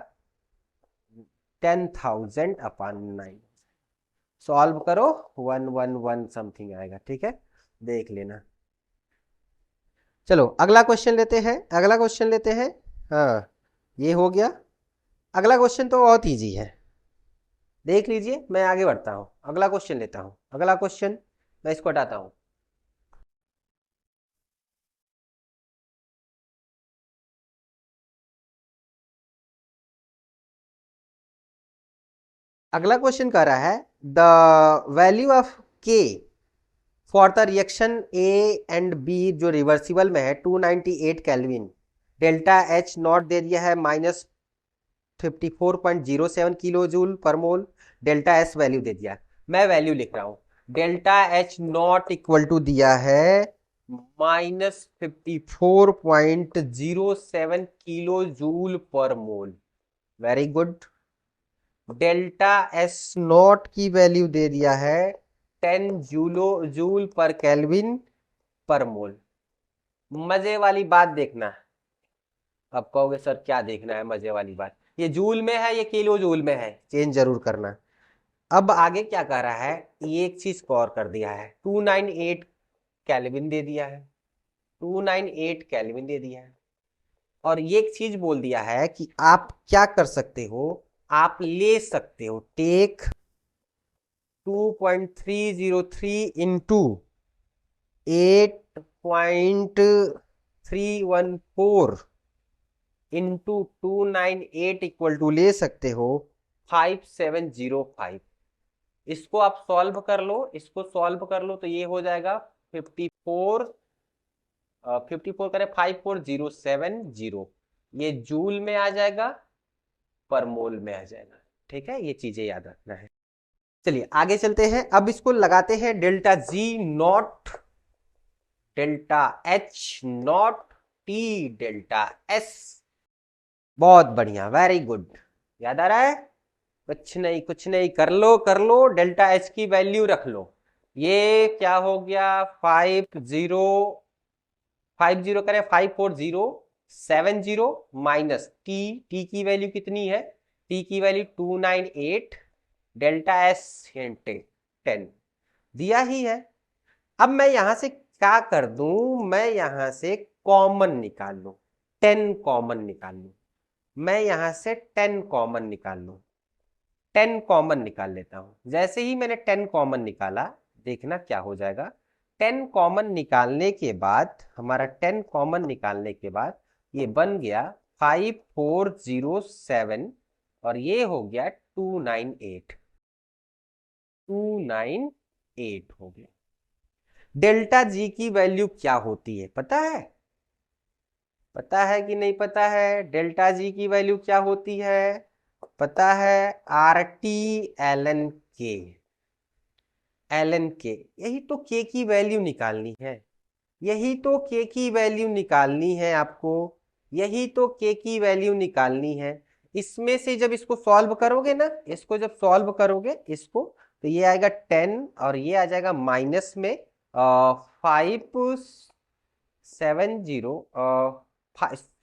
10,000 अपान 9। सॉल्व करो, 111 समथिंग आएगा। ठीक है, देख लेना। चलो अगला क्वेश्चन लेते हैं, अगला क्वेश्चन लेते हैं। हाँ, ये हो गया। अगला क्वेश्चन तो बहुत इजी है, देख लीजिए, मैं आगे बढ़ता हूं, अगला क्वेश्चन लेता हूं। अगला क्वेश्चन, मैं इसको हटाता हूं। अगला क्वेश्चन कह रहा है the value of K for the reaction A and B जो रिवर्सिबल में है 298 केल्विन, डेल्टा एच नॉट दे दिया है -54.07 kilo joule per mole, delta S value दे दिया। मैं वैल्यू लिख रहा हूं, delta H naught equal to दिया है -54.07 kilo joule per mole. Very good. Delta S naught की वैल्यू दे दिया है 10 जूल पर केल्विन पर मोल। मजे वाली बात देखना, अब कहोगे सर क्या देखना है मजे वाली बात, ये जूल में है ये किलो जूल में है, चेंज जरूर करना। अब आगे क्या कह रहा है, ये एक चीज को और कर दिया है, 298 केल्विन दे दिया है, 298 केल्विन दे दिया है, और ये एक चीज बोल दिया है कि आप क्या कर सकते हो, आप ले सकते हो, take 2.303 into 8.314 into 298 equal to ले सकते हो 5705। इसको आप सॉल्व कर लो, इसको सॉल्व कर लो तो ये हो जाएगा 54 54 करें 54070, ये जूल में आ जाएगा, पर मोल में आ जाएगा। ठीक है, ये चीजें याद रखना है। चलिए आगे चलते हैं, अब इसको लगाते हैं delta G not, delta H not, T delta S. बहुत बढ़िया, वेरी गुड, याद आ रहा है? कुछ नहीं कुछ नहीं, कर लो कर लो, डेल्टा एच की वैल्यू रख लो। ये क्या हो गया, 50 करें 54070 माइनस टी की वैल्यू कितनी है, टी की वैल्यू 298, डेल्टा एस 10 दिया ही है। अब मैं यहां से क्या कर दूं, मैं यहां से कॉमन निकाल लूं, 10 कॉमन निकाल लूं, मैं यहां से 10 कॉमन निकाल लूं, 10 कॉमन निकाल लेता हूं। जैसे ही मैंने 10 कॉमन निकाला, देखना क्या हो जाएगा, 10 कॉमन निकालने के बाद, हमारा 10 कॉमन निकालने के बाद ये बन गया 5407, और ये हो गया 298 हो गया। डेल्टा जी की वैल्यू क्या होती है पता है? पता है कि नहीं पता है? डेल्टा जी की वैल्यू क्या होती है पता है? आर टी एल एन के, एल एन के, यही तो के की वैल्यू निकालनी है, यही तो के की वैल्यू निकालनी है आपको, यही तो के की वैल्यू निकालनी है। इसमें से जब इसको सॉल्व करोगे ना, इसको जब सॉल्व करोगे इसको, तो ये आएगा 10 और ये आ जाएगा माइनस में 570,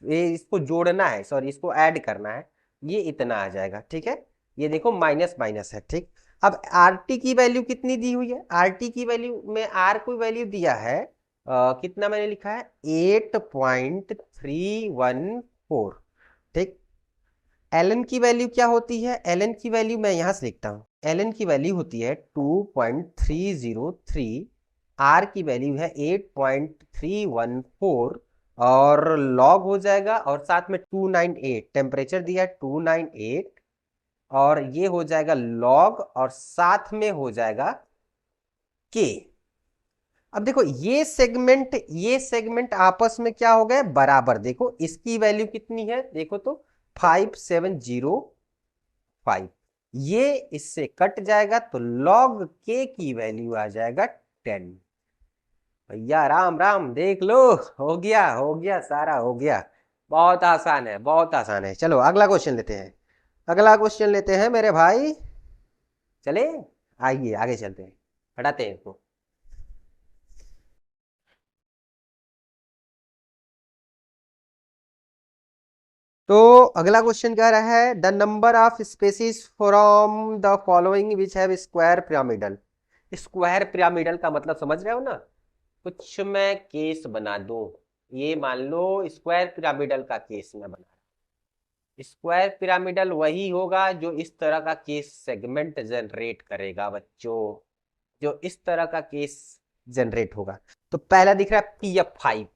ये इसको जोड़ना है, सॉरी इसको ऐड करना है, ये इतना आ जाएगा। ठीक है, ये देखो माइनस माइनस है। ठीक, अब आर टी की वैल्यू कितनी दी हुई है, आर टी की वैल्यू में आर को वैल्यू दिया है कितना मैंने लिखा है 8.314। ठीक, एल की वैल्यू क्या होती है, एल की वैल्यू मैं यहां से लिखता हूं, एल की वैल्यू होती है 2.303, आर की वैल्यू है 8.314, और लॉग हो जाएगा, और साथ में 298 टेम्परेचर दिया है 298, और ये हो जाएगा लॉग, और साथ में हो जाएगा के। अब देखो ये सेगमेंट आपस में क्या हो गए, बराबर। देखो इसकी वैल्यू कितनी है, देखो तो 5705, ये इससे कट जाएगा तो लॉग के की वैल्यू आ जाएगा 10। भैया राम राम, देख लो, हो गया सारा हो गया। बहुत आसान है, बहुत आसान है। चलो अगला क्वेश्चन लेते हैं, अगला क्वेश्चन लेते हैं मेरे भाई। चले, आइए आगे चलते हैं, हटाते हैं इसको। तो अगला क्वेश्चन कह रहा है the number of species from the following which have square pyramidal. Square pyramidal का मतलब समझ रहे हो ना, कुछ मैं केस बना दूं, ये मान लो स्क्वायर पिरामिडल का केस मैं बना, स्क्वायर पिरामिडल वही होगा जो इस तरह का केस सेगमेंट जनरेट करेगा बच्चों, जो इस तरह का केस जनरेट होगा। तो पहला दिख रहा है PF5,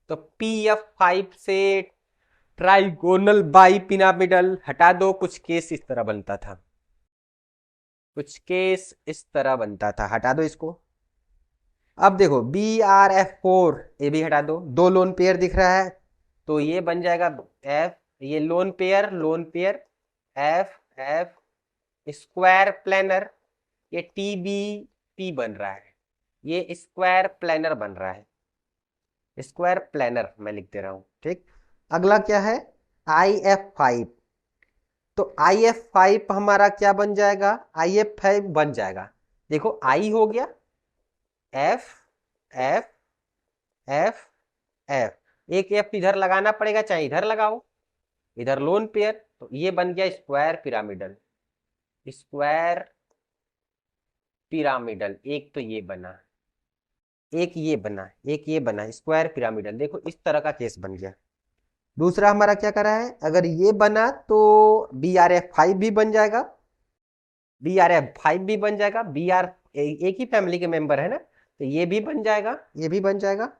तो PF5 से ट्राइगोनल बाई पिरामिडल हटा दो, कुछ केस इस तरह बनता था, कुछ केस इस तरह बनता था, हटा दो इसको। अब देखो BRF4, ये भी हटा दो, दो लोन पेयर दिख रहा है, तो ये बन जाएगा F, ये lone pair F F square planar, ये TBP बन रहा है, ये स्क्वायर प्लेनर बन रहा है, स्क्वायर प्लेनर मैं लिख दे रहा हूं, ठीक। अगला क्या है IF5, तो IF5 हमारा क्या बन जाएगा, IF5 बन जाएगा, देखो I हो गया F F F F, एक F इधर लगाना पड़ेगा, चाहे इधर लगाओ, इधर लोन पेयर, तो ये बन गया स्क्वायर पिरामिडल, स्क्वायर पिरामिडल। एक तो ये बना, एक ये बना, एक ये बना स्क्वायर पिरामिडल, देखो इस तरह का केस बन गया। दूसरा हमारा क्या करा है, अगर ये बना तो BRF5 भी बन जाएगा, BRF5 भी बन जाएगा, BR एक ही फैमिली के मेंबर है ना, तो ये भी बन जाएगा, ये भी बन जाएगा।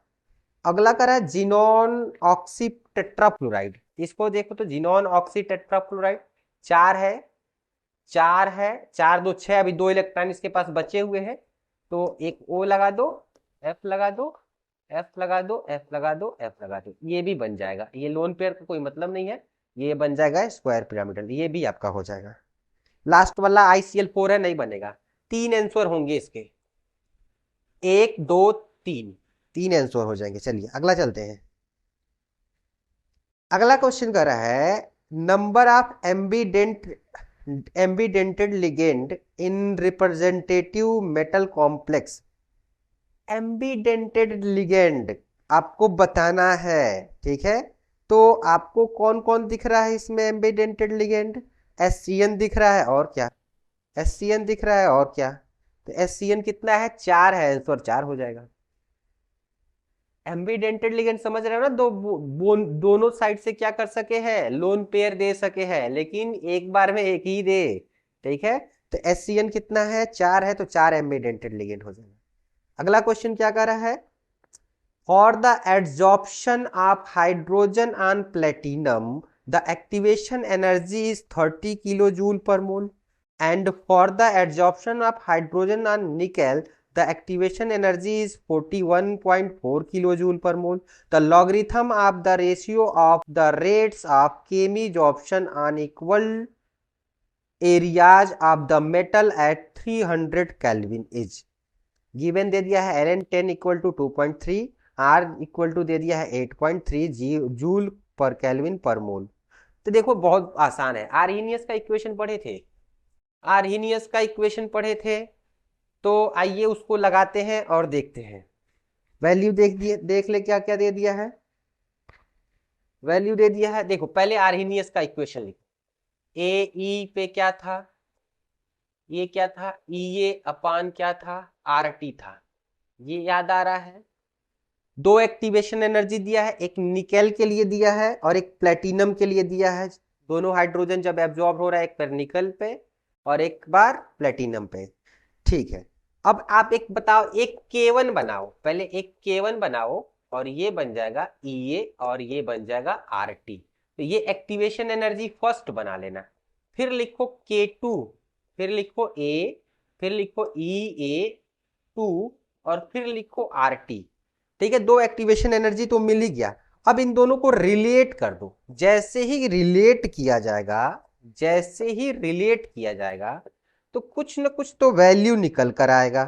अगला करा है जिनॉन ऑक्सी टेट्राफ्लोराइड, इसको देखो तो जिनॉन ऑक्सी टेट्राफ्लोराइड 4 है, 4 है, 4 2 6, अभी 2 इलेक्ट्रॉन इसके पास बचे हुए हैं, तो एक O लगा दो, F लगा दो, F लगा दो, F लगा दो, F लगा दो, ये भी बन जाएगा, ये लोन पेयर का कोई मतलब नहीं है, ये बन जाएगा स्क्वायर पिरामिडल, ये भी आपका हो जाएगा। लास्ट वाला ICL4 है, नहीं बनेगा, 3 आंसर होंगे इसके, 1 2 3, 3 आंसर हो जाएंगे। चलिए अगला चलते हैं। अगला क्वेश्चन कर रहा है number of एम्बीडेंटेड ligand in representative metal complex. एम्बीडेंटेड ligand आपको बताना है, ठीक है, तो आपको कौन कौन दिख रहा है इसमें एम्बीडेंटेड लिगेंड, SCN दिख रहा है, और क्या SCN दिख रहा है, और क्या, तो SCN कितना है 4 है, आंसर 4 हो जाएगा। एम्बीडेंटेड लिगेंड समझ रहे हो ना, दोनों साइड से क्या कर सके हैं, लोन पेयर दे सके हैं, लेकिन एक बार में एक ही दे, ठीक है, तो SCN कितना है 4 है, तो 4 एम्बीडेंटेड लिगेंड हो जाएगा। अगला क्वेश्चन क्या कर रहा है, for the adsorption of hydrogen on platinum the activation energy is 30 kilo joule per mole, and for the adsorption of hydrogen on nickel the activation energy is 41.4 kilojoule per mole. The logarithm of the ratio of the rates of chemisorption on equal areas of the metal at 300 Kelvin is given, दे दिया है Ln 10 equal to 2.3, R equal to दे दिया है 8.3 जूल पर केल्विन पर मोल। तो देखो बहुत आसान है, आर्हेनियस का इक्वेशन पढ़े थे, आर्हेनियस का इक्वेशन पढ़े थे, तो आइए उसको लगाते हैं और देखते हैं। वैल्यू देख ले क्या क्या दे दिया है, वैल्यू दे दिया है, देखो पहले आर्हेनियस का इक्वेशन लिखो, AE पे क्या था, ये क्या था EA अपान क्या था RT था, ये याद आ रहा है। दो एक्टिवेशन एनर्जी दिया है, एक निकेल के लिए दिया है और एक प्लेटिनम के लिए दिया है, दोनों हाइड्रोजन जब एब्जॉर्ब हो रहा है, एक पर निकल पे और एक बार प्लेटिनम पे, ठीक है। अब आप एक बताओ, एक K1 बनाओ, पहले एक K1 बनाओ और ये बन जाएगा EA और ये बन जाएगा RT, तो ये एक्टिवेशन एनर्जी फर्स्ट बना लेना, फिर लिखो K2, फिर लिखो A, फिर लिखो EA2 और फिर लिखो RT, ठीक है। दो एक्टिवेशन एनर्जी तो मिल ही गया, अब इन दोनों को रिलेट कर दो, जैसे ही रिलेट किया जाएगा, जैसे ही रिलेट किया जाएगा तो कुछ न कुछ तो वैल्यू निकल कर आएगा,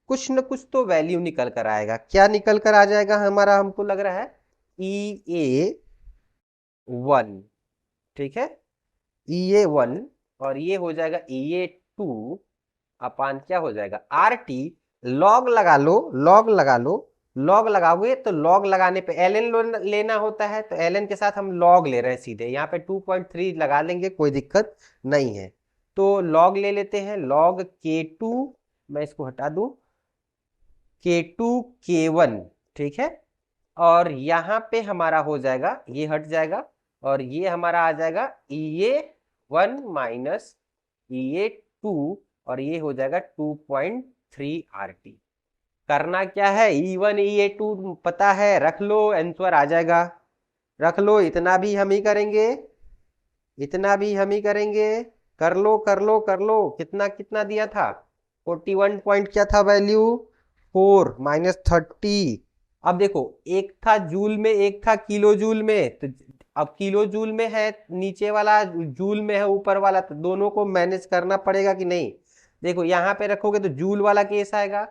कुछ न कुछ तो वैल्यू निकल कर आएगा। क्या निकल कर आ जाएगा हमारा, हमको लग रहा है EA1, ठीक है, EA1 और ये हो जाएगा EA2 अपान क्या हो जाएगा RT, लॉग लगा लो, लॉग लगा लो, लॉग लगाओगे तो लॉग लगाने पे ln लेना होता है, तो ln के साथ हम लॉग ले रहे हैं सीधे, यहाँ पे 2.3 लगा लेंगे, कोई दिक्कत नहीं है, तो लॉग ले लेते हैं, लॉग K2, मैं इसको हटा दूं, K2 K1, ठीक है, और यहाँ पे हमारा हो जाएगा, ये हट जाएगा, और ये हमारा आ जाएगा EA1 माइनस EA2 और ये हो जाएगा 2.3 RT। करना क्या है, E1 EA2 पता है, रख लो, आंसर आ जाएगा। रख लो, इतना भी हम ही करेंगे, इतना भी हम ही करेंगे। कर लो कर लो कर लो। कितना कितना दिया था, 41 पॉइंट क्या था वैल्यू, 4 माइनस 30। अब देखो, एक था जूल में, एक था किलो जूल में, तो अब किलो जूल में है नीचे वाला, जूल में है ऊपर वाला, तो दोनों को मैनेज करना पड़ेगा कि नहीं। देखो यहाँ पे रखोगे तो जूल वाला केस आएगा,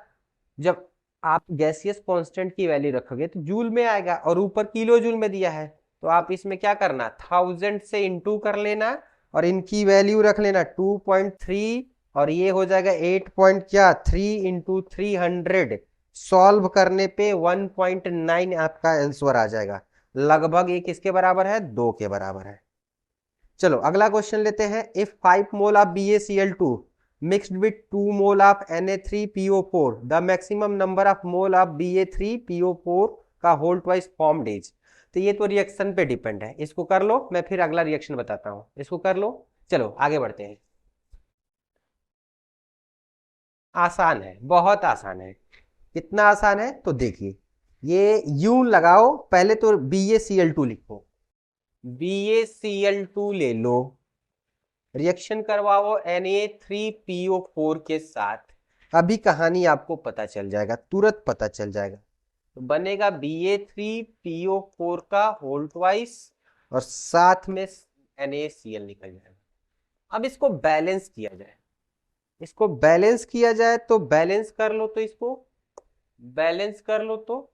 जब आप गैसियस कांस्टेंट की वैल्यू रखोगे तो जूल में आएगा, और ऊपर किलो जूल में दिया है, तो आप इसमें क्या करना, 1000 से इंटू कर लेना और इनकी वैल्यू रख लेना 2.3, और ये हो जाएगा 8 पॉइंट क्या 3 इंटू 300। सॉल्व करने पे 1.9 आपका आंसर आ जाएगा। लगभग ये किसके बराबर है, 2 के बराबर है। चलो अगला क्वेश्चन लेते हैं। If 5 mole of BaCl2 mixed with 2 mole of Na3PO4 the maximum number of mole of Ba3PO4 का होल ट्वाइस फॉर्म्ड इज। तो ये तो रिएक्शन पे डिपेंड है, इसको कर लो, मैं फिर अगला रिएक्शन बताता हूं, इसको कर लो। चलो आगे बढ़ते हैं। आसान है, बहुत आसान है। कितना आसान है तो देखिए, ये यूं लगाओ, पहले तो BaCl2 लिखो, BaCl2 ले लो, रिएक्शन करवाओ Na3PO4 के साथ। अभी कहानी आपको पता चल जाएगा, तुरंत पता चल जाएगा। तो बनेगा Ba3PO4 का होल ट्वाइस और साथ में NaCl निकल जाएगा। अब इसको बैलेंस किया जाए, इसको बैलेंस किया जाए तो बैलेंस कर लो, तो इसको बैलेंस कर लो तो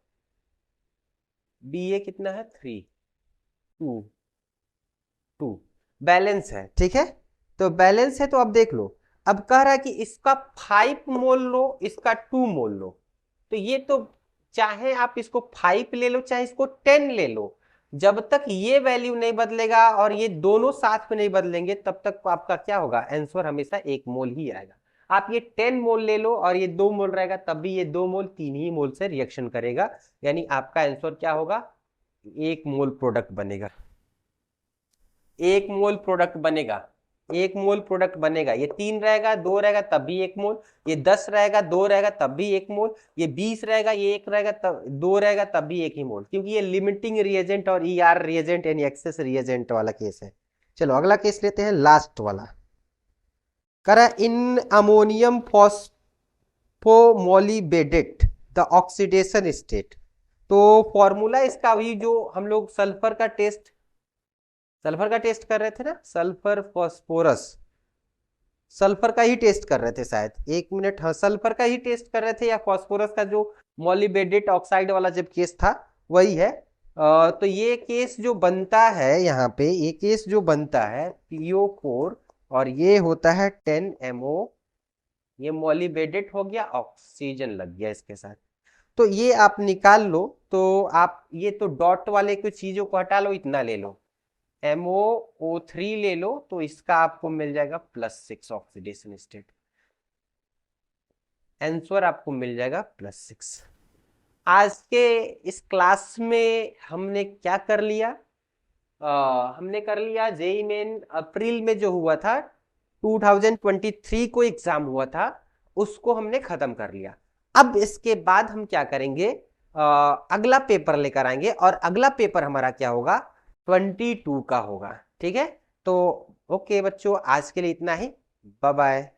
Ba कितना है 3 2 2 बैलेंस है, ठीक है। तो बैलेंस है, तो अब देख लो, अब कह रहा है कि इसका 5 मोल लो, इसका 2 मोल लो। तो ये तो चाहे आप इसको 5 ले लो चाहे इसको 10 ले लो, जब तक ये वैल्यू नहीं बदलेगा और ये दोनों साथ में नहीं बदलेंगे तब तक आपका क्या होगा, आंसर हमेशा 1 मोल ही आएगा। आप ये 10 मोल ले लो और ये 2 मोल रहेगा, तब भी ये 2 मोल 3 ही मोल से रिएक्शन करेगा, यानी आपका आंसर क्या होगा, 1 मोल प्रोडक्ट बनेगा। 1 मोल प्रोडक्ट बनेगा, 1 मोल प्रोडक्ट बनेगा। ये 3 रहेगा, 2 रहेगा तब भी 1 मोल, ये 10 रहेगा 2 रहेगा तब भी 1 मोल, ये 20 रहेगा ये 1 रहेगा तब 2 रहेगा तब भी 1 ही मोल, क्योंकि ये लिमिटिंग रिएजेंट और ER रिएजेंट यानी एक्सेस रिएजेंट वाला केस है। चलो अगला केस लेते हैं, लास्ट वाला। करा in ammonium phosphomolybdate the oxidation state. तो फॉर्मूला इसका अभी जो हम लोग सल्फर का टेस्ट कर रहे थे ना, सल्फर फॉस्फोरस, सल्फर का ही टेस्ट कर रहे थे शायद, 1 मिनट, हाँ सल्फर का ही टेस्ट कर रहे थे या फॉस्फोरस का, जो मोलिबेडेट ऑक्साइड वाला जब केस था वही है। तो ये केस जो बनता है यहाँ पे, ये केस जो बनता है PO4 और ये होता है 10MO, ये मोलिबेडेट हो गया, ऑक्सीजन लग गया इसके साथ, तो ये आप निकाल लो। तो आप ये तो डॉट वाले कुछ चीजों को हटा लो, इतना ले लो, MoO3 ले लो, तो इसका आपको मिल जाएगा +6 ऑक्सीडेशन स्टेट, आंसर आपको मिल जाएगा +6। आज के इस क्लास में हमने क्या कर लिया, हमने कर लिया जेईई मेन अप्रैल में जो हुआ था, 2023 को एग्जाम हुआ था, उसको हमने खत्म कर लिया। अब इसके बाद हम क्या करेंगे, अगला पेपर लेकर आएंगे, और अगला पेपर हमारा क्या होगा, 22 का होगा, ठीक है। तो ओके बच्चों, आज के लिए इतना ही, बाय बाय।